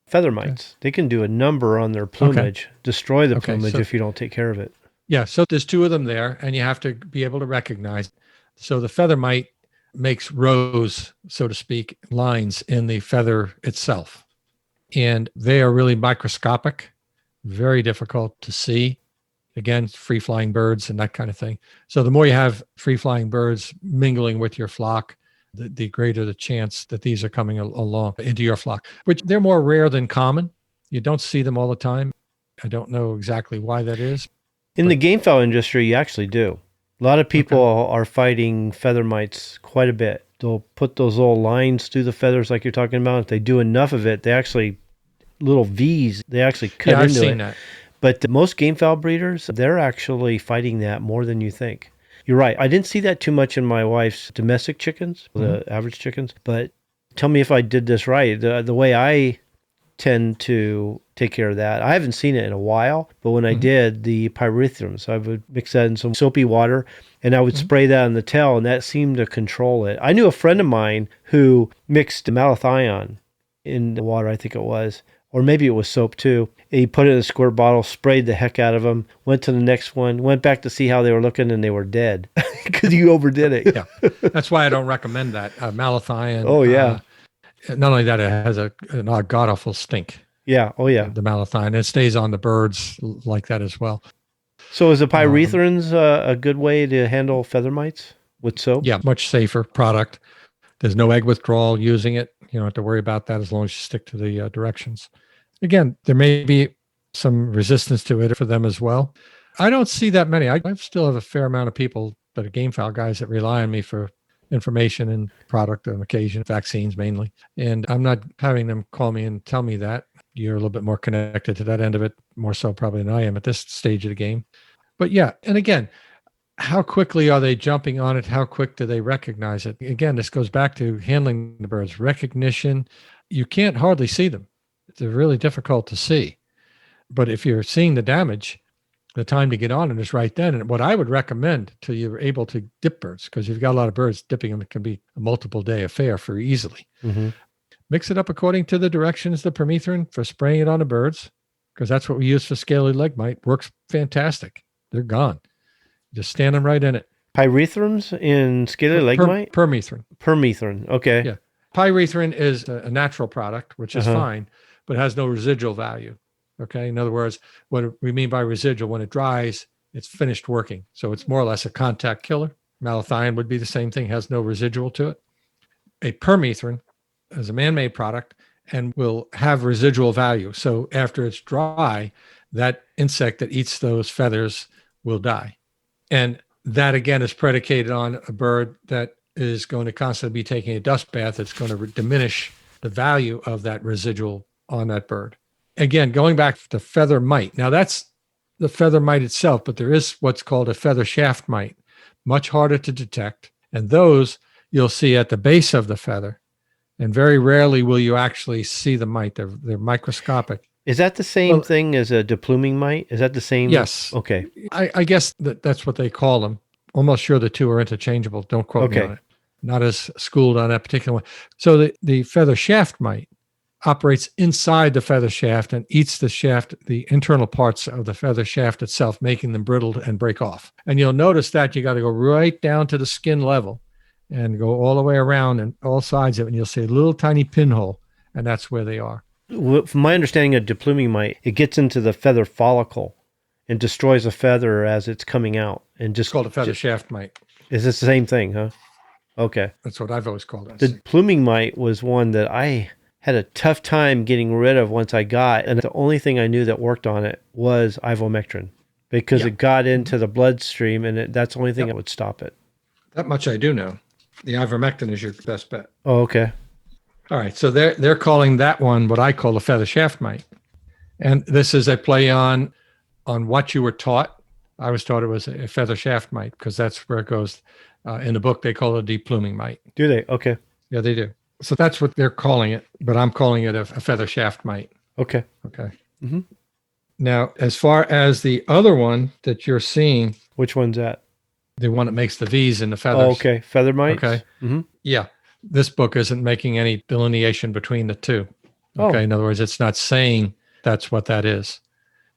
Feather mites. Okay. They can do a number on their plumage, destroy the plumage if you don't take care of it. Yeah, so there's 2 of them there, and you have to be able to recognize. So the feather mite makes rows, so to speak, lines in the feather itself. And they are really microscopic, very difficult to see. Again, free-flying birds and that kind of thing. So the more you have free-flying birds mingling with your flock, the greater the chance that these are coming along into your flock, which they're more rare than common. You don't see them all the time. I don't know exactly why that is. In the gamefowl industry, you actually do. A lot of people are fighting feather mites quite a bit. They'll put those little lines through the feathers like you're talking about. If they do enough of it, they actually, little V's, they actually cut into it. I've seen that. But most gamefowl breeders, they're actually fighting that more than you think. You're right. I didn't see that too much in my wife's domestic chickens, the average chickens. But tell me if I did this right. The way I tend to take care of that, I haven't seen it in a while, but when I did, the pyrethrums, I would mix that in some soapy water and I would spray that on the tail, and that seemed to control it. I knew a friend of mine who mixed malathion in the water, I think it was, or maybe it was soap too. He put it in a squirt bottle, sprayed the heck out of them, went to the next one, went back to see how they were looking, and they were dead because you overdid it. Yeah, that's why I don't recommend that. Malathion. Oh, yeah. Not only that, it has a god-awful stink. Yeah. Oh, yeah. The malathion. It stays on the birds like that as well. So is the pyrethrins a good way to handle feather mites with soap? Yeah, much safer product. There's no egg withdrawal using it. You don't have to worry about that as long as you stick to the directions. Again, there may be some resistance to it for them as well. I don't see that many. I still have a fair amount of people that are gamefowl guys that rely on me for information and product on occasion, vaccines mainly. And I'm not having them call me and tell me that. You're a little bit more connected to that end of it, more so probably than I am at this stage of the game. But yeah, and again, how quickly are they jumping on it? How quick do they recognize it? Again, this goes back to handling the birds. Recognition, you can't hardly see them. They're really difficult to see. But if you're seeing the damage, the time to get on it is right then. And what I would recommend till you're able to dip birds, because you've got a lot of birds, dipping them, it can be a multiple day affair for easily. Mix it up according to the directions, the permethrin for spraying it on the birds, because that's what we use for scaly leg mite. Works fantastic. They're gone. Just stand them right in it. Pyrethrums in scaly leg mite? Permethrin. Permethrin. Okay. Yeah. Pyrethrin is a natural product, which is fine, but it has no residual value. Okay. In other words, what we mean by residual, when it dries, it's finished working. So it's more or less a contact killer. Malathion would be the same thing, has no residual to it. A permethrin is a man-made product and will have residual value. So after it's dry, that insect that eats those feathers will die. And that again is predicated on a bird that is going to constantly be taking a dust bath. It's going to diminish the value of that residual on that bird. Again, going back to feather mite. Now that's the feather mite itself, but there is what's called a feather shaft mite, much harder to detect. And those you'll see at the base of the feather. And very rarely will you actually see the mite. They're microscopic. Is that the same thing as a depluming mite? Is that the same? Yes. Okay. I guess that's what they call them. Almost sure the two are interchangeable. Don't quote me on it. Not as schooled on that particular one. So the feather shaft mite operates inside the feather shaft and eats the shaft, the internal parts of the feather shaft itself, making them brittle and break off. And you'll notice that you got to go right down to the skin level and go all the way around and all sides of it, and you'll see a little tiny pinhole, and that's where they are. From my understanding of depluming mite, it gets into the feather follicle and destroys a feather as it's coming out. And just It's called a feather shaft mite. Is this the same thing, huh? Okay. That's what I've always called it. The pluming mite was one that I had a tough time getting rid of once I got, and the only thing I knew that worked on it was ivermectin, because it got into the bloodstream, and that's the only thing that would stop it. That much I do know. The ivermectin is your best bet. Oh, okay. All right, so they're calling that one what I call a feather shaft mite, and this is a play on what you were taught. I was taught it was a feather shaft mite because that's where it goes. In the book, they call it a depluming mite. Do they? Okay. Yeah, they do. So that's what they're calling it, but I'm calling it a feather shaft mite. Okay. Okay. Mm-hmm. Now, as far as the other one that you're seeing, which one's that? The one that makes the V's in the feathers. Oh, okay. Feather mites? Okay. Mm-hmm. Yeah. This book isn't making any delineation between the two. Okay. In other words, it's not saying that's what that is.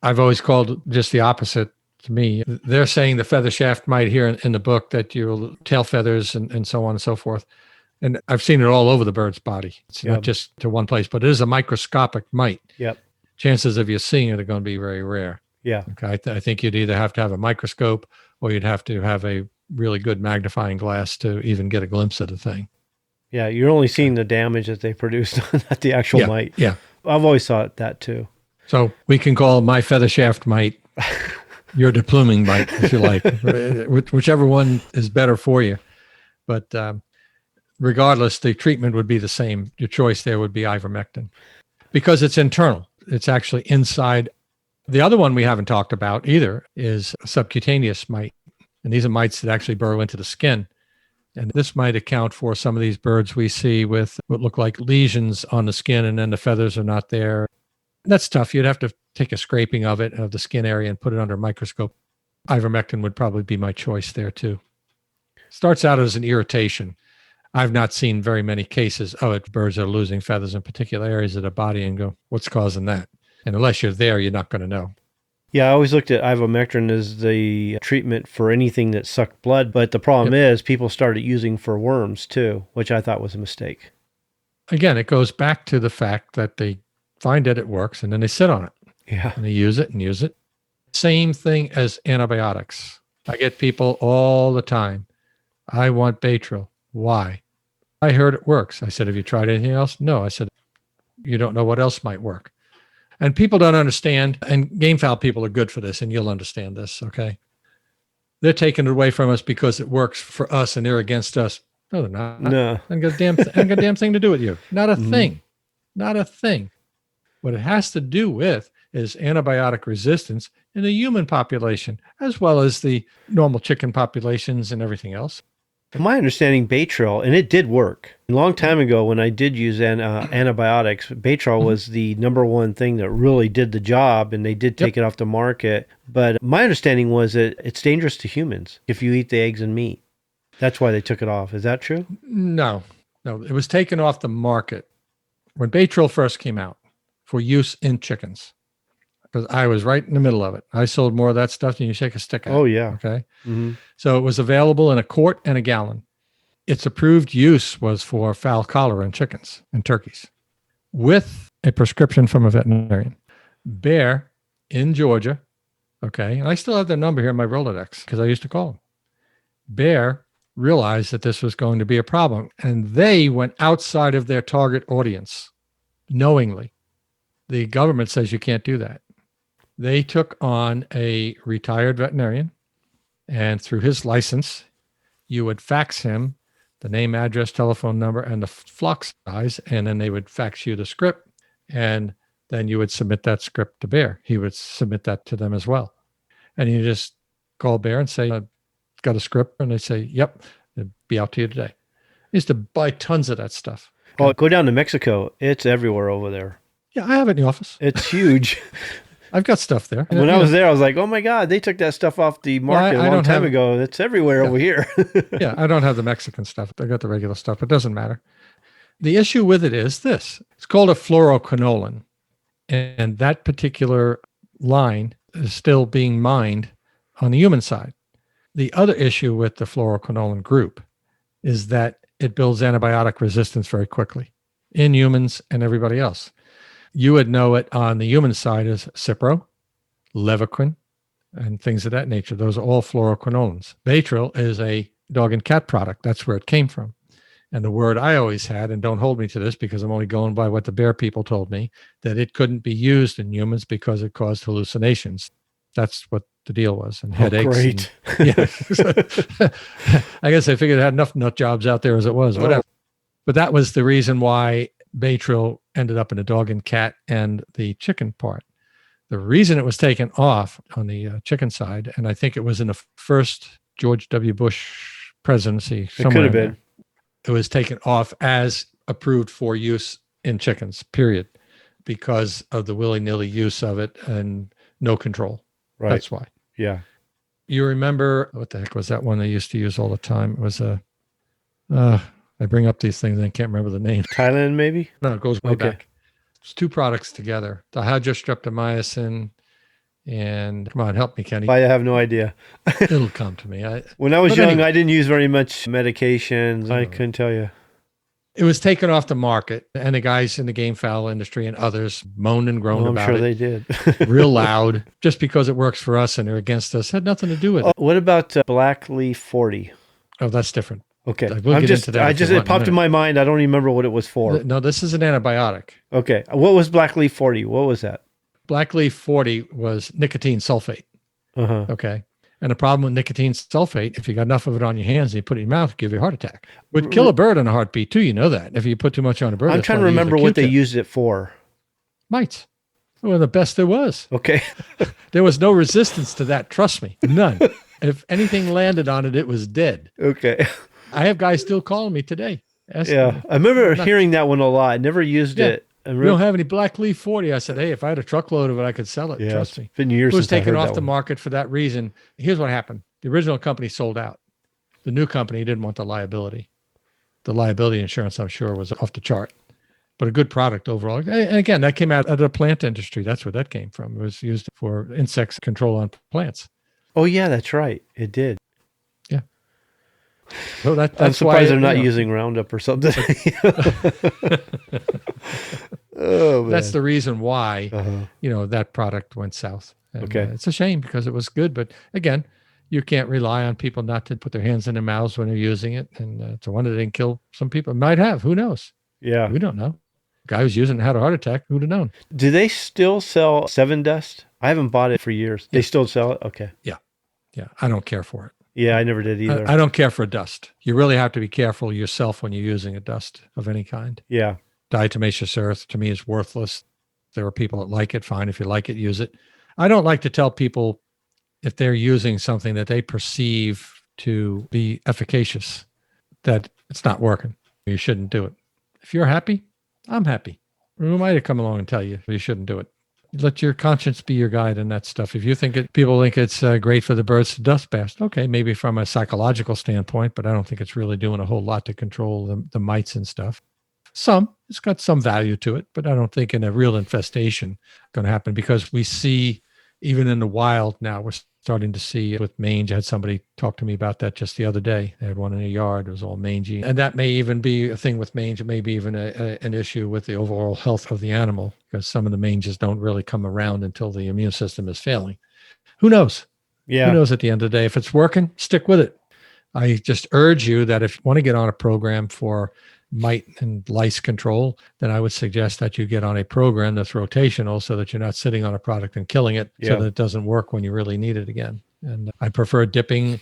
I've always called just the opposite to me. They're saying the feather shaft mite here in the book, that your tail feathers and so on and so forth. And I've seen it all over the bird's body. It's not just to one place, but it is a microscopic mite. Yep. Chances of you seeing it are going to be very rare. Yeah. Okay. I think you'd either have to have a microscope or you'd have to have a really good magnifying glass to even get a glimpse of the thing. Yeah, you're only seeing the damage that they produced, not the actual mite. Yeah. I've always thought that too. So we can call my feather shaft mite your depluming mite, if you like, whichever one is better for you. But regardless, the treatment would be the same. Your choice there would be ivermectin because it's internal. It's actually inside. The other one we haven't talked about either is subcutaneous mite. And these are mites that actually burrow into the skin. And this might account for some of these birds we see with what look like lesions on the skin, and then the feathers are not there. That's tough. You'd have to take a scraping of it, of the skin area, and put it under a microscope. Ivermectin would probably be my choice there too. Starts out as an irritation. I've not seen very many cases of it. Birds are losing feathers in particular areas of the body and go, what's causing that? And unless you're there, you're not going to know. Yeah, I always looked at ivermectin as the treatment for anything that sucked blood, but the problem is people started using for worms too, which I thought was a mistake. Again, it goes back to the fact that they find that it works and then they sit on it. Yeah. And they use it and use it. Same thing as antibiotics. I get people all the time. I want Baytril. Why? I heard it works. I said, have you tried anything else? No. I said, you don't know what else might work. And people don't understand, and gamefowl people are good for this, and you'll understand this, okay? They're taking it away from us because it works for us, and they're against us. No, they're not. No. Ain't got a damn thing to do with you. Not a thing. Not a thing. What it has to do with is antibiotic resistance in the human population, as well as the normal chicken populations and everything else. From my understanding, Baytril, and it did work. A long time ago when I did use antibiotics, Baytril was the number one thing that really did the job, and they did take it off the market. But my understanding was that it's dangerous to humans if you eat the eggs and meat. That's why they took it off. Is that true? No. It was taken off the market when Baytril first came out for use in chickens. Because I was right in the middle of it. I sold more of that stuff than you shake a stick at. Oh, yeah. Okay. Mm-hmm. So it was available in a quart and a gallon. Its approved use was for fowl cholera in chickens and turkeys with a prescription from a veterinarian. Bear in Georgia, okay, and I still have their number here in my Rolodex because I used to call them. Bear realized that this was going to be a problem, and they went outside of their target audience knowingly. The government says you can't do that. They took on a retired veterinarian, and through his license, you would fax him the name, address, telephone number, and the flock size, and then they would fax you the script, and then you would submit that script to Bear. He would submit that to them as well. And you just call Bear and say, I've got a script, and they say, yep, it'll be out to you today. I used to buy tons of that stuff. Well, go down to Mexico. It's everywhere over there. Yeah, I have it in the office. It's huge. I've got stuff there. When I was there, I was like, oh my God, they took that stuff off the market a long time ago. It's everywhere over here. Yeah, I don't have the Mexican stuff. I got the regular stuff. It doesn't matter. The issue with it is this. It's called a fluoroquinoline. And that particular line is still being mined on the human side. The other issue with the fluoroquinoline group is that it builds antibiotic resistance very quickly in humans and everybody else. You would know it on the human side as Cipro, Levaquin, and things of that nature. Those are all fluoroquinolines. Baytril is a dog and cat product. That's where it came from. And the word I always had, and don't hold me to this because I'm only going by what the bear people told me, that it couldn't be used in humans because it caused hallucinations. That's what the deal was. And headaches. Great. I guess I figured it had enough nut jobs out there as it was, whatever. But that was the reason why Baytril ended up in the dog and cat and the chicken part. The reason it was taken off on the chicken side, and I think it was in the first George W. Bush presidency. It could have been. It was taken off as approved for use in chickens, period, because of the willy-nilly use of it and no control. Right. That's why. Yeah. You remember, what the heck was that one they used to use all the time? It was I bring up these things and I can't remember the name. Thailand, maybe? No, it goes way back. It's two products together. Dihydrostreptomycin and, come on, help me, Kenny. I have no idea. It'll come to me. When I was young, anyway, I didn't use very much medications. I couldn't tell you. It was taken off the market, and the guys in the gamefowl industry and others moaned and groaned about it. I'm sure they did. Real loud, just because it works for us and they're against us. Had nothing to do with it. What about Black Leaf 40? Oh, that's different. Okay. We'll get into that if you It want in a popped in minute. my mind. I don't even remember what it was for. No, this is an antibiotic. Okay. What was blackleaf 40? What was that? Blackleaf 40 was nicotine sulfate. Uh-huh. Okay. And the problem with nicotine sulfate, if you got enough of it on your hands and you put it in your mouth, it'll give you a heart attack. Would kill a bird in a heartbeat too. You know that. If you put too much on a bird, I'm trying to remember what they used it for. Mites. Well, the best there was. Okay. There was no resistance to that. Trust me. None. If anything landed on it, it was dead. Okay. I have guys still calling me today. Yeah. I remember hearing that one a lot. I never used it. We don't have any blackleaf 40. I said, hey, if I had a truckload of it, I could sell it. Yeah, Trust me. It's been years It was since I taken heard off that the one. market for that reason. Here's what happened. The original company sold out. The new company didn't want the liability. The liability insurance, I'm sure, was off the chart. But a good product overall. And again, that came out of the plant industry. That's where that came from. It was used for insects control on plants. Oh, yeah, that's right. It did. Yeah. So that's I'm surprised they're not you know, using Roundup or something. Oh, man. that's the reason why, Uh-huh. that product went south. And, Okay. it's a shame because it was good. But again, you can't rely on people not to put their hands in their mouths when they're using it. And it's a wonder they didn't kill some people. Might have. Who knows? Yeah. We don't know. Guy who's using it had a heart attack. Who'd have known? Do they still sell Seven Dust? I haven't bought it for years. They still sell it? Okay. Yeah. I don't care for it. Yeah, I never did either. I don't care for dust. You really have to be careful yourself when you're using a dust of any kind. Yeah. Diatomaceous earth to me is worthless. There are people that like it. Fine. If you like it, use it. I don't like to tell people if they're using something that they perceive to be efficacious, that it's not working. You shouldn't do it. If you're happy, I'm happy. Who am I to come along and tell you you shouldn't do it? Let your conscience be your guide in that stuff. If you think people think it's great for the birds to dust bath, okay, maybe from a psychological standpoint, but I don't think it's really doing a whole lot to control the mites and stuff. It's got some value to it, but I don't think in a real infestation going to happen because we see, even in the wild now, we're starting to see with mange. I had somebody talk to me about that just the other day. They had one in a yard. It was all mangy. And that may even be a thing with mange. It may be even an issue with the overall health of the animal because some of the manges don't really come around until the immune system is failing. Who knows? Yeah. Who knows at the end of the day? If it's working, stick with it. I just urge you that if you want to get on a program for mite and lice control, then I would suggest that you get on a program that's rotational so that you're not sitting on a product and killing it so that it doesn't work when you really need it again. And I prefer dipping.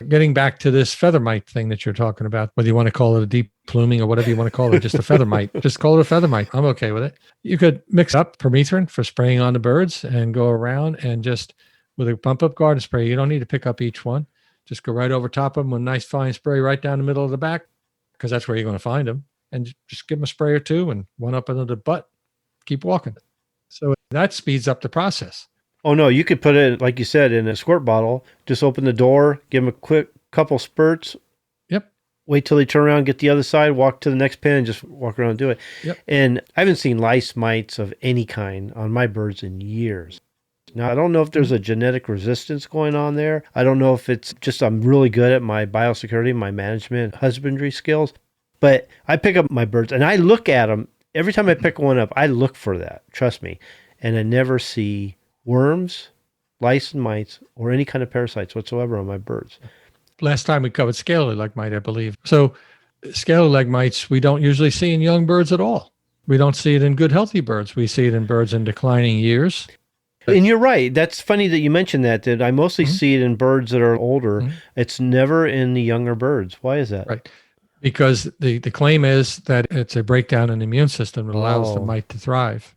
Getting back to this feather mite thing that you're talking about, whether you want to call it a deep pluming or whatever you want to call it, just a feather mite, just call it a feather mite. I'm okay with it. You could mix up permethrin for spraying on the birds and go around and just with a pump up garden spray. You don't need to pick up each one. Just go right over top of them with a nice fine spray right down the middle of the back, because that's where you're going to find them, and just give them a spray or two and one up into the butt. Keep walking. So that speeds up the process. Oh, no, you could put it, like you said, in a squirt bottle. Just open the door, give them a quick couple spurts. Yep. Wait till they turn around, get the other side, walk to the next pen, and just walk around and do it. Yep. And I haven't seen lice mites of any kind on my birds in years. Now, I don't know if there's a genetic resistance going on there. I don't know if it's just I'm really good at my biosecurity, my management, husbandry skills. But I pick up my birds, and I look at them. Every time I pick one up, I look for that. Trust me. And I never see worms, lice and mites, or any kind of parasites whatsoever on my birds. Last time we covered scaly leg mite, I believe. So scaly leg mites, we don't usually see in young birds at all. We don't see it in good, healthy birds. We see it in birds in declining years. And you're right. That's funny that you mentioned that I mostly see it in birds that are older. It's never in the younger birds. Why is that? Right. Because the claim is that it's a breakdown in the immune system that allows the mite to thrive.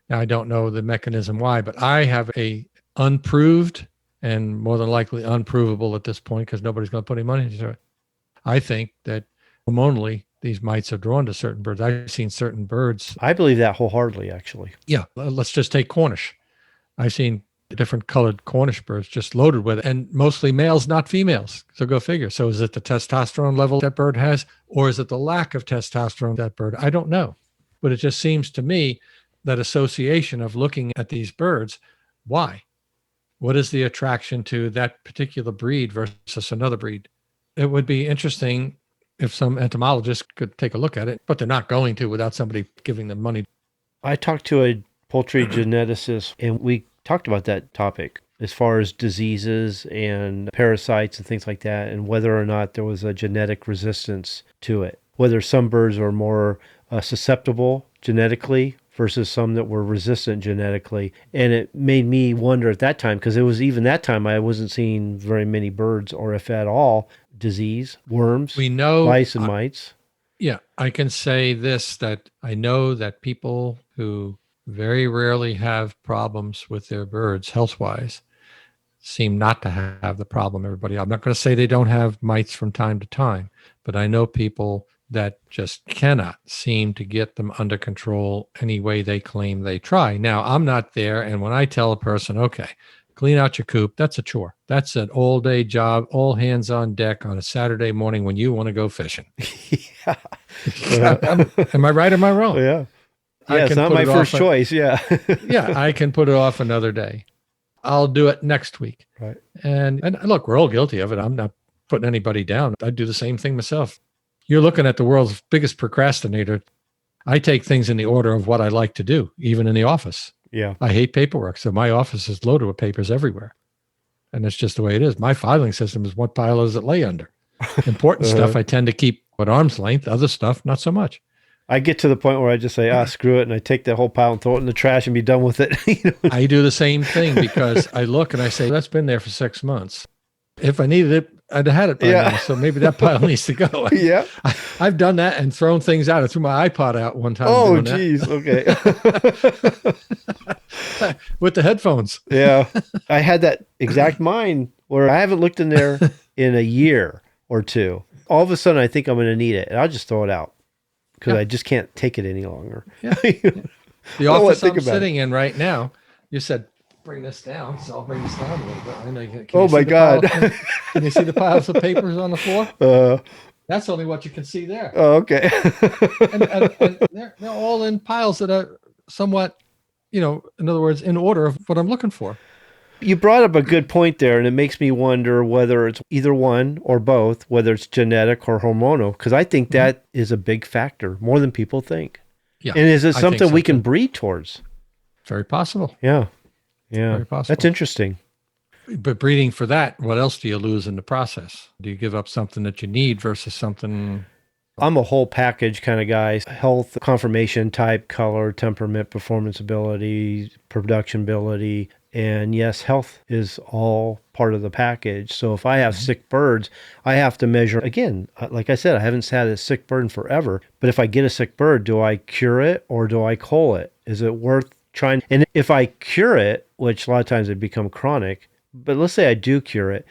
Now, I don't know the mechanism why, but I have a unproved and more than likely unprovable at this point because nobody's going to put any money into it. I think that hormonally, these mites are drawn to certain birds. I've seen certain birds. I believe that wholeheartedly, actually. Yeah. Let's just take Cornish. I've seen different colored Cornish birds just loaded with it, and mostly males, not females. So go figure. So is it the testosterone level that bird has, or is it the lack of testosterone that bird? I don't know. But it just seems to me that association of looking at these birds, why? What is the attraction to that particular breed versus another breed? It would be interesting if some entomologist could take a look at it, but they're not going to without somebody giving them money. I talked to a poultry geneticist, and we talked about that topic. as far as diseases and parasites and things like that, and whether or not there was a genetic resistance to it. Whether some birds are more susceptible genetically versus some that were resistant genetically. And it made me wonder at that time, because it was even that time I wasn't seeing very many birds, or if at all, disease, worms, We know, lice and mites. yeah, I can say this, that I know that people who very rarely have problems with their birds health-wise seem not to have the problem everybody. I'm not going to say they don't have mites from time to time, but I know people that just cannot seem to get them under control any way they claim they try. Now, I'm not there, and when I tell a person, okay, clean out your coop, that's a chore. That's an all-day job, all hands on deck on a Saturday morning when you want to go fishing. Yeah. Am I right or am I wrong? Yeah. I Yeah, it's can not put my it first off choice. Yeah. Yeah, I can put it off another day. I'll do it next week. Right. And look, we're all guilty of it. I'm not putting anybody down. I do the same thing myself. You're looking at the world's biggest procrastinator. I take things in the order of what I like to do, even in the office. Yeah. I hate paperwork. So my office is loaded with papers everywhere. And that's just the way it is. My filing system is what pile does it lay under. Important stuff I tend to keep at arm's length. Other stuff, not so much. I get to the point where I just say, screw it. And I take that whole pile and throw it in the trash and be done with it. You know? I do the same thing because I look and I say, that's been there for 6 months. If I needed it, I'd have had it by now. So maybe that pile needs to go. Yeah. I've done that and thrown things out. I threw my iPod out one time. Oh, geez. Okay. With the headphones. Yeah. I had that exact mind where I haven't looked in there in a year or two. All of a sudden, I think I'm going to need it. And I'll just throw it out because I just can't take it any longer. Yeah. The office I'm sitting in right now, you said, bring this down, so I'll bring this down a little bit. I know you can. Oh my God! Can you see the piles of papers on the floor? That's only what you can see there. Oh, okay. and they're all in piles that are somewhat, in other words, in order of what I'm looking for. You brought up a good point there, and it makes me wonder whether it's either one or both, whether it's genetic or hormonal, because I think that is a big factor, more than people think. Yeah. And is it something we can too. breed towards? Very possible. Yeah. Yeah. Very possible. That's interesting. But breeding for that, what else do you lose in the process? Do you give up something that you need versus something? I'm a whole package kind of guy. Health, conformation, type, color, temperament, performance ability, production ability. And yes, health is all part of the package. So if I have sick birds, I have to measure. Again, like I said, I haven't had a sick bird in forever. But if I get a sick bird, do I cure it or do I cull it? Is it worth trying? And if I cure it, which a lot of times it become chronic, but let's say I do cure it,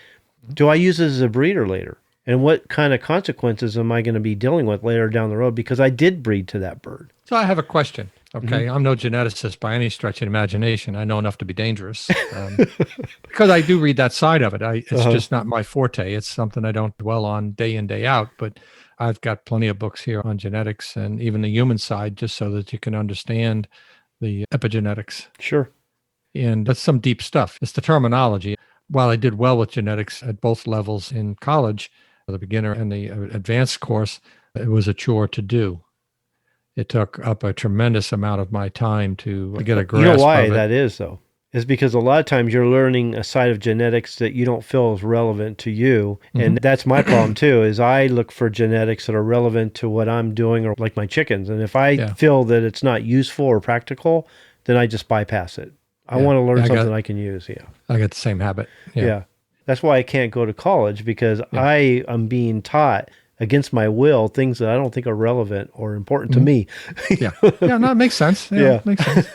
do I use it as a breeder later? And what kind of consequences am I going to be dealing with later down the road because I did breed to that bird? So I have a question. Okay. I'm no geneticist by any stretch of imagination. I know enough to be dangerous because I do read that side of it. It's just not my forte. It's something I don't dwell on day in, day out, but I've got plenty of books here on genetics and even the human side, just so that you can understand the epigenetics. Sure. And that's some deep stuff. It's the terminology. While I did well with genetics at both levels in college, the beginner and the advanced course, it was a chore to do. It took up a tremendous amount of my time to get a grasp of it. You know why that is, though? Is because a lot of times you're learning a side of genetics that you don't feel is relevant to you. And that's my problem, too, is I look for genetics that are relevant to what I'm doing or like my chickens. And if I feel that it's not useful or practical, then I just bypass it. I want to learn something I can use. Yeah. I got the same habit. Yeah. That's why I can't go to college because I am being taught against my will things that I don't think are relevant or important to me. No, it makes sense. It makes sense.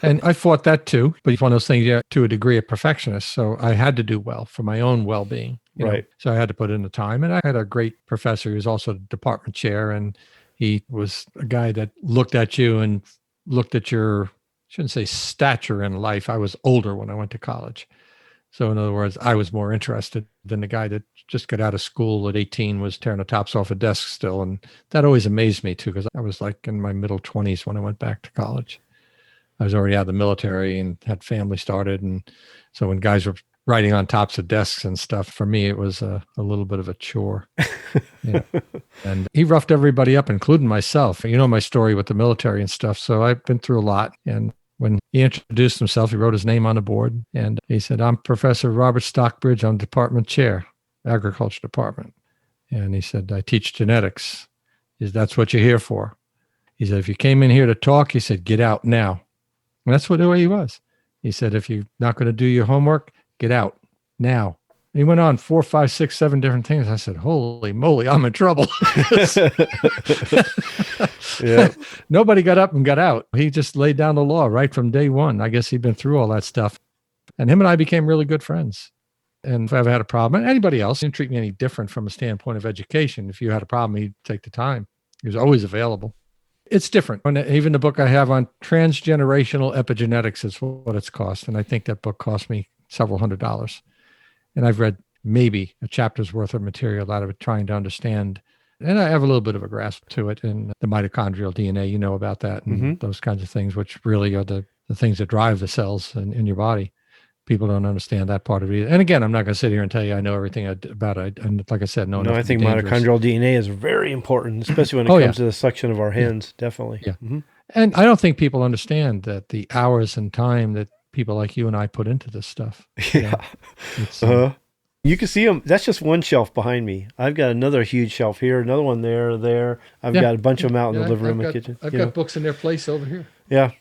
And I fought that too, but it's one of those things to a degree of perfectionist. So I had to do well for my own well-being. Right. So I had to put in the time. And I had a great professor who was also the department chair. And he was a guy that looked at you and looked at your, shouldn't say stature in life. I was older when I went to college. So in other words, I was more interested than the guy that just got out of school at 18 was tearing the tops off a desk still. And that always amazed me too, because I was like in my middle 20s when I went back to college. I was already out of the military and had family started. And so when guys were writing on tops of desks and stuff, for me, it was a little bit of a chore. And he roughed everybody up, including myself. You know my story with the military and stuff. So I've been through a lot. And When he introduced himself, he wrote his name on the board, and he said, "I'm Professor Robert Stockbridge. I'm department chair, agriculture department." And he said, "I teach genetics. He said, that's what you're here for." He said, "If you came in here to talk," he said, "get out now." And that's the way he was. He said, "If you're not going to do your homework, get out now." And he went on 4, 5, 6, 7 different things. I said, "Holy moly, I'm in trouble." Yeah. Nobody got up and got out. He just laid down the law right from day one. I guess he'd been through all that stuff. And him and I became really good friends. And if I ever had a problem, and anybody else, he didn't treat me any different from a standpoint of education. If you had a problem, he'd take the time. He was always available. It's different. And even the book I have on transgenerational epigenetics is what it's cost. And I think that book cost me several $100s. And I've read maybe a chapter's worth of material out of it, trying to understand. And I have a little bit of a grasp to it in the mitochondrial DNA, you know about that, and those kinds of things, which really are the things that drive the cells in your body. People don't understand that part of it either. And again, I'm not going to sit here and tell you I know everything about it. And like I said, I think mitochondrial DNA is very important, especially when it comes to the selection of our hens. Definitely. Yeah. And I don't think people understand that the hours and time that people like you and I put into this stuff. Yeah. You can see them. That's just one shelf behind me. I've got another huge shelf here, another one there. I've got a bunch of them out in the living room and kitchen. I've got books in their place over here. Yeah.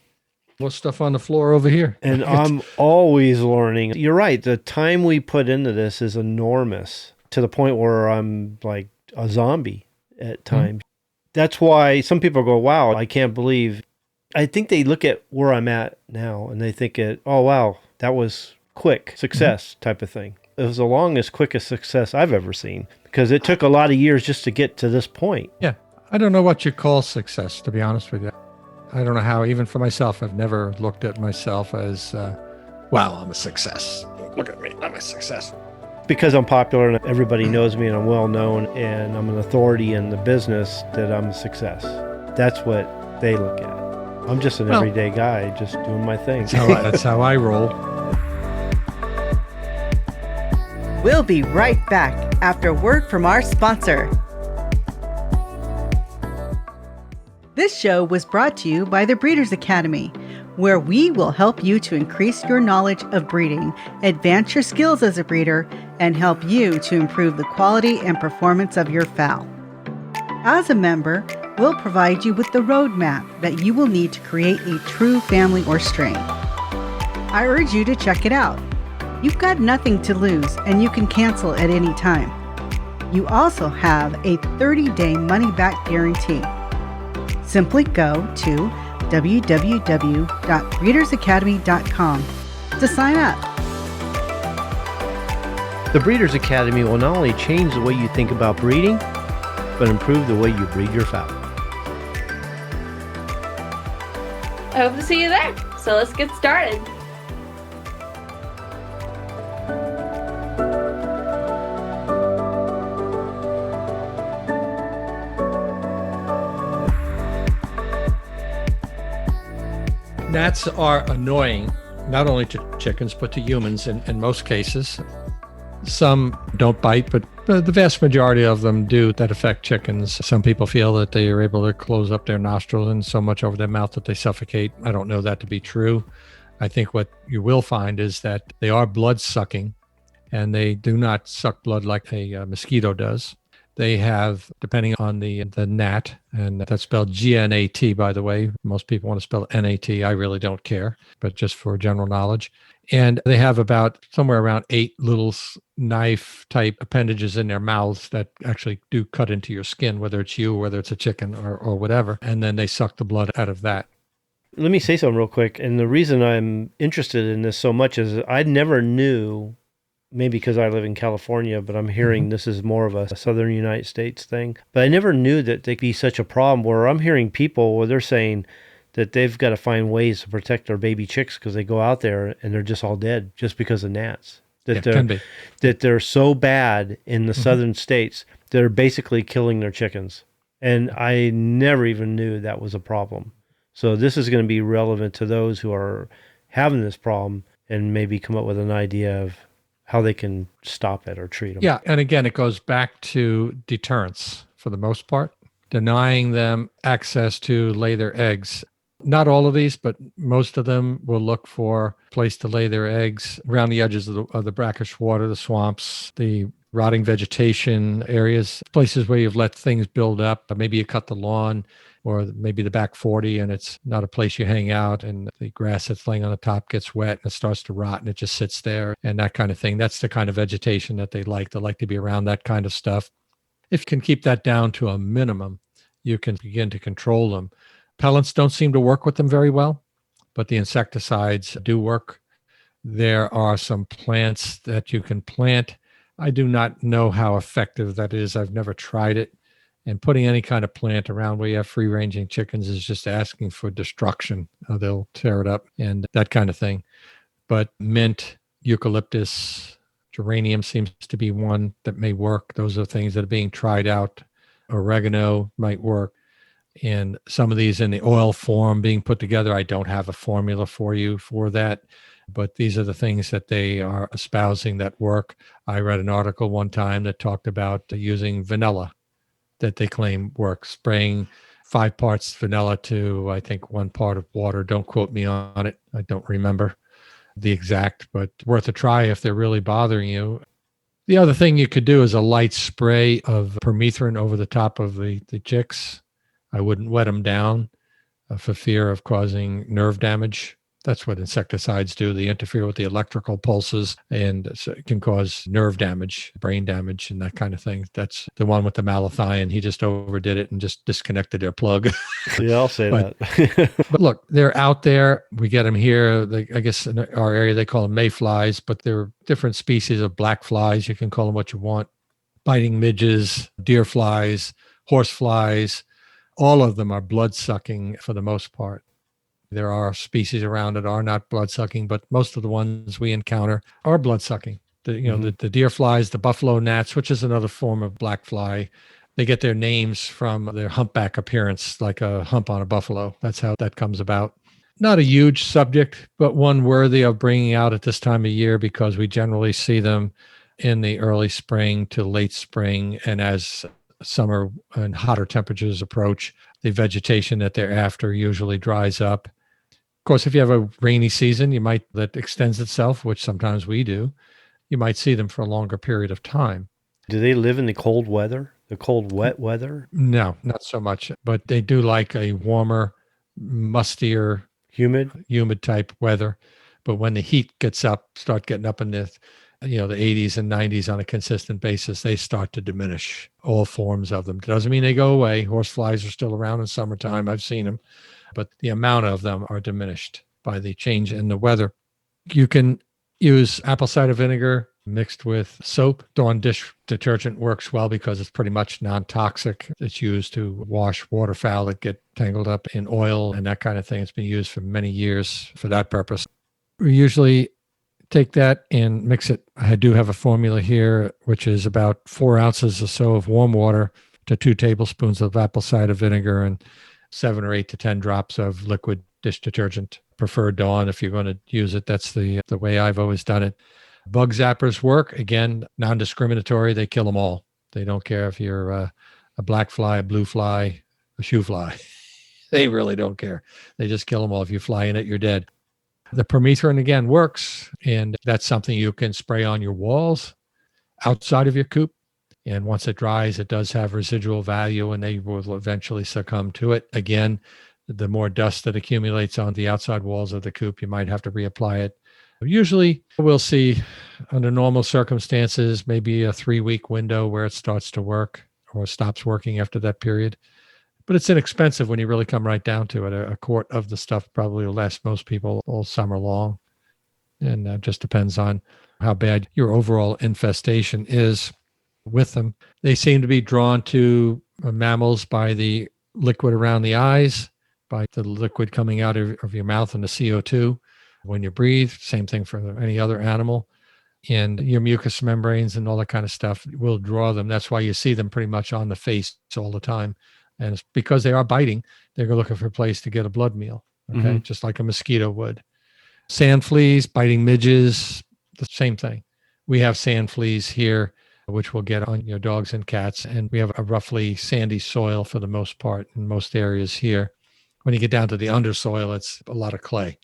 More stuff on the floor over here. And I'm always learning. You're right. The time we put into this is enormous, to the point where I'm like a zombie at times. That's why some people go, "Wow, I can't believe." I think they look at where I'm at now and they think "Oh, wow, that was quick success," type of thing. It was the longest, quickest success I've ever seen, because it took a lot of years just to get to this point. Yeah. I don't know what you call success, to be honest with you. I don't know how, even for myself, I've never looked at myself as, wow, I'm a success. Look at me, I'm a success. Because I'm popular and everybody knows me and I'm well known and I'm an authority in the business, that I'm a success. That's what they look at. I'm just an everyday guy, just doing my thing. That's how I roll. We'll be right back after a word from our sponsor. This show was brought to you by the Breeders Academy, where we will help you to increase your knowledge of breeding, advance your skills as a breeder, and help you to improve the quality and performance of your fowl. As a member, we'll provide you with the roadmap that you will need to create a true family or strain. I urge you to check it out. You've got nothing to lose, and you can cancel at any time. You also have a 30-day money-back guarantee. Simply go to www.breedersacademy.com to sign up. The Breeders Academy will not only change the way you think about breeding, but improve the way you breed your fowl. I hope to see you there. So let's get started. Gnats are annoying, not only to chickens, but to humans in most cases. Some don't bite, but the vast majority of them do that affect chickens. Some people feel that they are able to close up their nostrils and so much over their mouth that they suffocate. I don't know that to be true. I think what you will find is that they are blood-sucking, and they do not suck blood like a mosquito does. They have, depending on the gnat, and that's spelled G-N-A-T, by the way. Most people want to spell N-A-T. I really don't care, but just for general knowledge. And they have about somewhere around 8 little knife-type appendages in their mouths that actually do cut into your skin, whether it's you, whether it's a chicken, or whatever. And then they suck the blood out of that. Let me say something real quick. And the reason I'm interested in this so much is I never knew, maybe because I live in California, but I'm hearing this is more of a southern United States thing. But I never knew that there'd be such a problem where I'm hearing people where they're saying that they've got to find ways to protect their baby chicks because they go out there and they're just all dead just because of gnats. That they're so bad in the southern states, they're basically killing their chickens. And I never even knew that was a problem. So this is going to be relevant to those who are having this problem and maybe come up with an idea of how they can stop it or treat them. Yeah, and again, it goes back to deterrence for the most part, denying them access to lay their eggs. Not all of these, but most of them will look for a place to lay their eggs around the edges of the brackish water, the swamps, the rotting vegetation areas, places where you've let things build up. Maybe you cut the lawn or maybe the back 40 and it's not a place you hang out, and the grass that's laying on the top gets wet and it starts to rot and it just sits there and that kind of thing. That's the kind of vegetation that they like. They like to be around that kind of stuff. If you can keep that down to a minimum, you can begin to control them. Pellets don't seem to work with them very well, but the insecticides do work. There are some plants that you can plant. I do not know how effective that is. I've never tried it. And putting any kind of plant around where you have free-ranging chickens is just asking for destruction. They'll tear it up and that kind of thing. But mint, eucalyptus, geranium seems to be one that may work. Those are things that are being tried out. Oregano might work. And some of these in the oil form being put together, I don't have a formula for you for that. But these are the things that they are espousing that work. I read an article one time that talked about using vanilla that they claim works, spraying 5 parts vanilla to, I think, 1 part of water. Don't quote me on it. I don't remember the exact, but worth a try if they're really bothering you. The other thing you could do is a light spray of permethrin over the top of the chicks. I wouldn't wet them down for fear of causing nerve damage. That's what insecticides do. They interfere with the electrical pulses and so it can cause nerve damage, brain damage, and that kind of thing. That's the one with the malathion. He just overdid it and just disconnected their plug. Yeah, I'll say that. But look, they're out there. We get them here. I guess in our area, they call them mayflies, but there are different species of black flies. You can call them what you want. Biting midges, deer flies, horse flies. All of them are blood-sucking for the most part. There are species around that are not blood-sucking, but most of the ones we encounter are blood-sucking. The deer flies, the buffalo gnats, which is another form of black fly, they get their names from their humpback appearance, like a hump on a buffalo. That's how that comes about. Not a huge subject, but one worthy of bringing out at this time of year because we generally see them in the early spring to late spring, and as summer and hotter temperatures approach, the vegetation that they're after usually dries up. Of course, if you have a rainy season, that extends itself, which sometimes we do, you might see them for a longer period of time. Do they live in the cold weather, the cold, wet weather? No, not so much, but they do like a warmer, mustier, humid type weather. But when the heat start getting up in the 80s and 90s on a consistent basis, they start to diminish, all forms of them. It doesn't mean they go away. Horseflies are still around in summertime. I've seen them, but the amount of them are diminished by the change in the weather. You can use apple cider vinegar mixed with soap. Dawn dish detergent works well because it's pretty much non-toxic. It's used to wash waterfowl that get tangled up in oil and that kind of thing. It's been used for many years for that purpose. We usually take that and mix it. I do have a formula here, which is about 4 ounces or so of warm water to 2 tablespoons of apple cider vinegar and 7 or 8 to 10 drops of liquid dish detergent. Prefer Dawn if you're going to use it. That's the way I've always done it. Bug zappers work. Again, non-discriminatory. They kill them all. They don't care if you're a black fly, a blue fly, a shoe fly. They really don't care. They just kill them all. If you fly in it, you're dead. The permethrin, again, works, and that's something you can spray on your walls outside of your coop. And once it dries, it does have residual value, and they will eventually succumb to it. Again, the more dust that accumulates on the outside walls of the coop, you might have to reapply it. Usually, we'll see, under normal circumstances, maybe a 3-week window where it starts to work or stops working after that period. But it's inexpensive when you really come right down to it. A quart of the stuff probably will last most people all summer long. And that just depends on how bad your overall infestation is with them. They seem to be drawn to mammals by the liquid around the eyes, by the liquid coming out of your mouth and the CO2 when you breathe. Same thing for any other animal. And your mucous membranes and all that kind of stuff will draw them. That's why you see them pretty much on the face all the time. And it's because they are biting, they're looking for a place to get a blood meal, okay? Just like a mosquito would. Sand fleas, biting midges, the same thing. We have sand fleas here, which will get on your dogs and cats. And we have a roughly sandy soil for the most part in most areas here. When you get down to the undersoil, it's a lot of clay.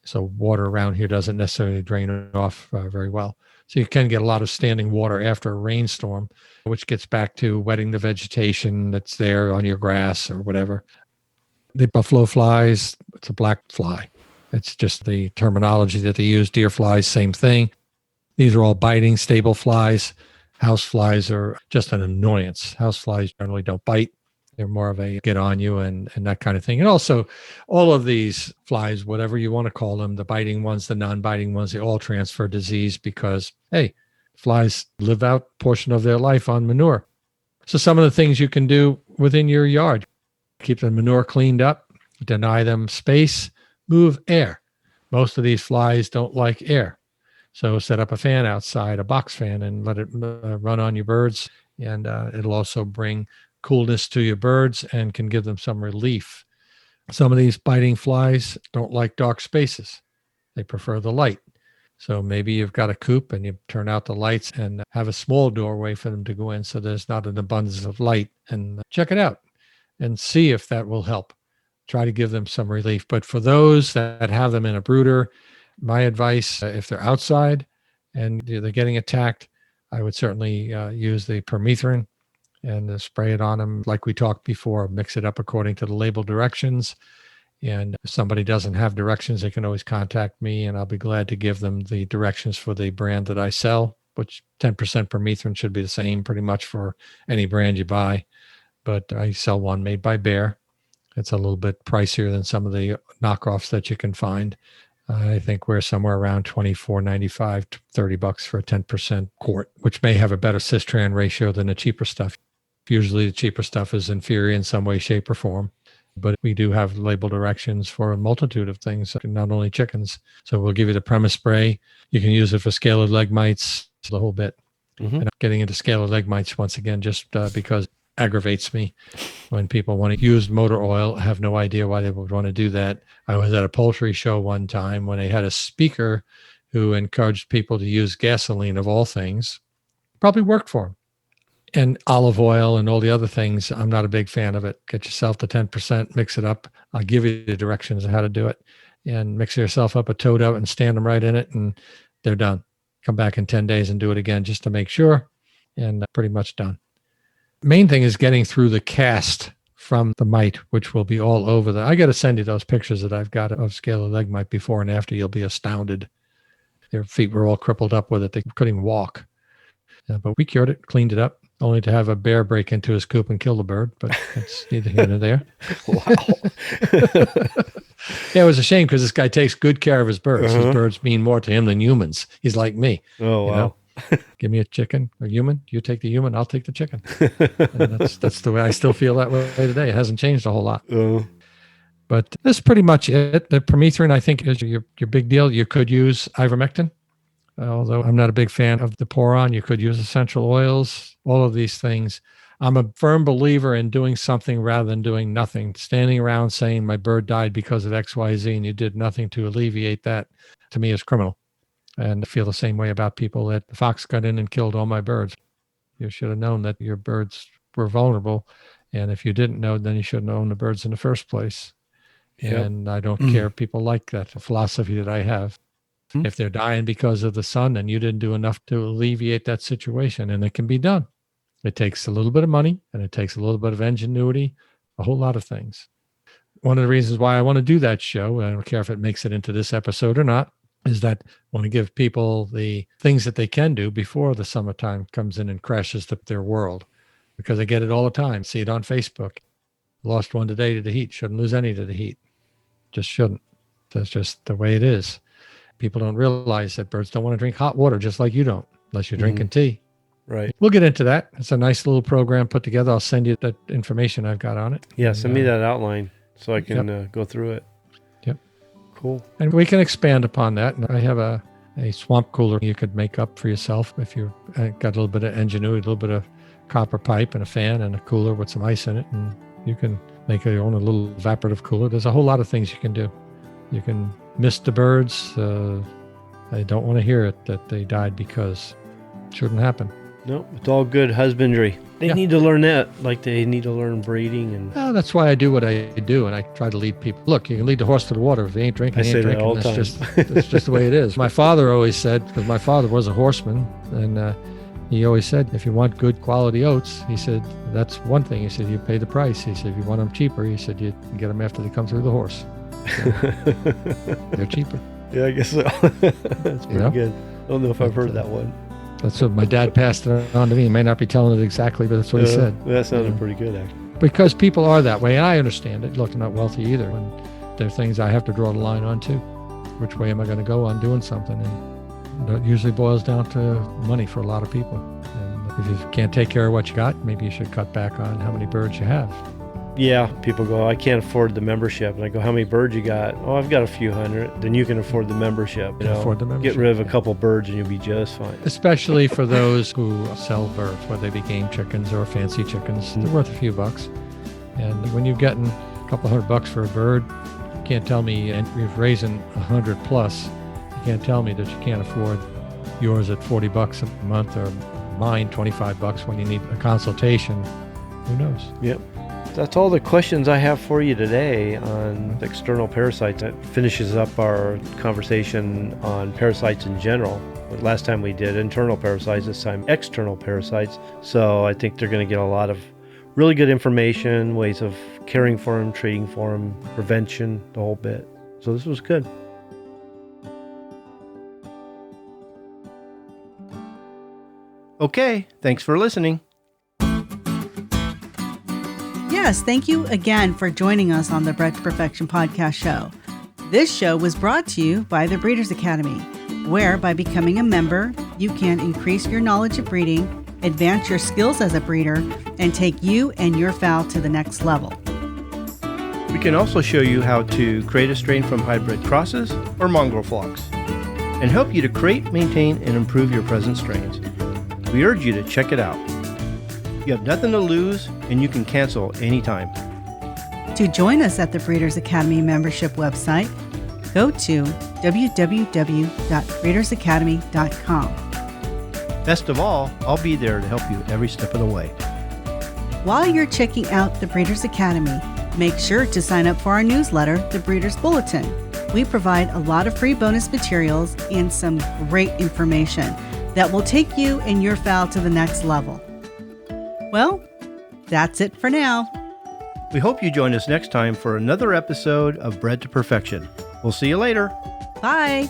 So water around here doesn't necessarily drain off very well. So you can get a lot of standing water after a rainstorm, which gets back to wetting the vegetation that's there on your grass or whatever. The buffalo flies, it's a black fly. It's just the terminology that they use. Deer flies, same thing. These are all biting, stable flies. House flies are just an annoyance. House flies generally don't bite. They're more of a get on you and that kind of thing. And also, all of these flies, whatever you want to call them, the biting ones, the non-biting ones, they all transfer disease because, hey, flies live out a portion of their life on manure. So some of the things you can do within your yard, keep the manure cleaned up, deny them space, move air. Most of these flies don't like air. So set up a fan outside, a box fan, and let it run on your birds. And it'll also bring coolness to your birds and can give them some relief. Some of these biting flies don't like dark spaces. They prefer the light. So maybe you've got a coop and you turn out the lights and have a small doorway for them to go in so there's not an abundance of light, and check it out and see if that will help. Try to give them some relief. But for those that have them in a brooder, my advice, if they're outside and they're getting attacked, I would certainly use the permethrin and spray it on them. Like we talked before, mix it up according to the label directions. And if somebody doesn't have directions, they can always contact me and I'll be glad to give them the directions for the brand that I sell, which 10% permethrin should be the same pretty much for any brand you buy. But I sell one made by Bayer. It's a little bit pricier than some of the knockoffs that you can find. I think we're somewhere around $24.95 to $30 for a 10% quart, which may have a better cistran ratio than the cheaper stuff. Usually the cheaper stuff is inferior in some way, shape, or form. But we do have label directions for a multitude of things, not only chickens. So we'll give you the premise spray. You can use it for scalar leg mites, the whole bit. And I'm getting into scalar leg mites once again, just because it aggravates me when people want to use motor oil. I have no idea why they would want to do that. I was at a poultry show one time when they had a speaker who encouraged people to use gasoline of all things. Probably worked for him. And olive oil and all the other things, I'm not a big fan of it. Get yourself to 10%, mix it up. I'll give you the directions on how to do it. And mix yourself up a toad out and stand them right in it, and they're done. Come back in 10 days and do it again just to make sure, and pretty much done. Main thing is getting through the cast from the mite, which will be all over I got to send you those pictures that I've got of scalar leg mite before and after. You'll be astounded. Their feet were all crippled up with it. They couldn't even walk. But we cured it, cleaned it up, only to have a bear break into his coop and kill the bird, but it's neither here nor there. Wow. Yeah, it was a shame because this guy takes good care of his birds. His birds mean more to him than humans. He's like me. Oh, wow. Give me a chicken, a human. You take the human, I'll take the chicken. And that's the way I still feel that way today. It hasn't changed a whole lot. But that's pretty much it. The permethrin, I think, is your big deal. You could use ivermectin. Although I'm not a big fan of the pour-on, you could use essential oils, all of these things. I'm a firm believer in doing something rather than doing nothing. Standing around saying my bird died because of X, Y, Z, and you did nothing to alleviate that, to me is criminal. And I feel the same way about people that the fox got in and killed all my birds. You should have known that your birds were vulnerable. And if you didn't know, then you shouldn't own the birds in the first place. Yep. And I don't care. People like that, the philosophy that I have. If they're dying because of the sun, then you didn't do enough to alleviate that situation, and it can be done. It takes a little bit of money, and it takes a little bit of ingenuity, a whole lot of things. One of the reasons why I want to do that show, and I don't care if it makes it into this episode or not, is that I want to give people the things that they can do before the summertime comes in and crashes their world, because I get it all the time. See it on Facebook. Lost one today to the heat. Shouldn't lose any to the heat. Just shouldn't. That's just the way it is. People don't realize that birds don't want to drink hot water just like you don't, unless you're drinking tea. Right. We'll get into that. It's a nice little program put together. I'll send you that information I've got on it. Yeah, send me that outline so I can go through it. Yep. Cool. And we can expand upon that. And I have a swamp cooler you could make up for yourself if you got a little bit of ingenuity, a little bit of copper pipe and a fan and a cooler with some ice in it. And you can make your own little evaporative cooler. There's a whole lot of things you can do. You can mist the birds. I don't want to hear it that they died because it shouldn't happen. No, it's all good husbandry. They need to learn that, like they need to learn breeding. And Well, that's why I do what I do, and I try to lead people. Look, you can lead the horse to the water. If he ain't drinking, he ain't drinking. All the time. That's just the way it is. My father always said, because my father was a horseman, and he always said, if you want good quality oats, he said, that's one thing. He said, you pay the price. He said, if you want them cheaper, he said, you get them after they come through the horse. So, they're cheaper. Yeah, I guess so. That's pretty good. I don't know if I've heard that one. That's what my dad passed it on to me. He may not be telling it exactly, but that's what he said. That sounded pretty good, actually. Because people are that way, and I understand it. Look, I'm not wealthy either, and there are things I have to draw the line on too. Which way am I going to go on doing something? And that usually boils down to money for a lot of people. And if you can't take care of what you got, maybe you should cut back on how many birds you have. Yeah, people go, I can't afford the membership. And I go, how many birds you got? Oh, I've got a few hundred. Then you can afford the membership. Afford the membership. Get rid of a couple birds and you'll be just fine. Especially for those who sell birds, whether they be game chickens or fancy chickens. They're worth a few bucks. And when you're getting a couple $100 for a bird, you can't tell me, and you're raising 100 plus, you can't tell me that you can't afford yours at $40 a month or mine $25 when you need a consultation. Who knows? Yep. That's all the questions I have for you today on external parasites. That finishes up our conversation on parasites in general. Last time we did internal parasites, this time external parasites. So I think they're going to get a lot of really good information, ways of caring for them, treating for them, prevention, the whole bit. So this was good. Okay, thanks for listening. Yes, thank you again for joining us on the Bred to Perfection podcast show. This show was brought to you by the Breeders Academy, where by becoming a member, you can increase your knowledge of breeding, advance your skills as a breeder, and take you and your fowl to the next level. We can also show you how to create a strain from hybrid crosses or mongrel flocks, and help you to create, maintain, and improve your present strains. We urge you to check it out. You have nothing to lose, and you can cancel anytime. To join us at the Breeders Academy membership website, go to www.breedersacademy.com. Best of all, I'll be there to help you every step of the way. While you're checking out the Breeders Academy, make sure to sign up for our newsletter, The Breeders Bulletin. We provide a lot of free bonus materials and some great information that will take you and your fowl to the next level. Well, that's it for now. We hope you join us next time for another episode of Bred to Perfection. We'll see you later. Bye.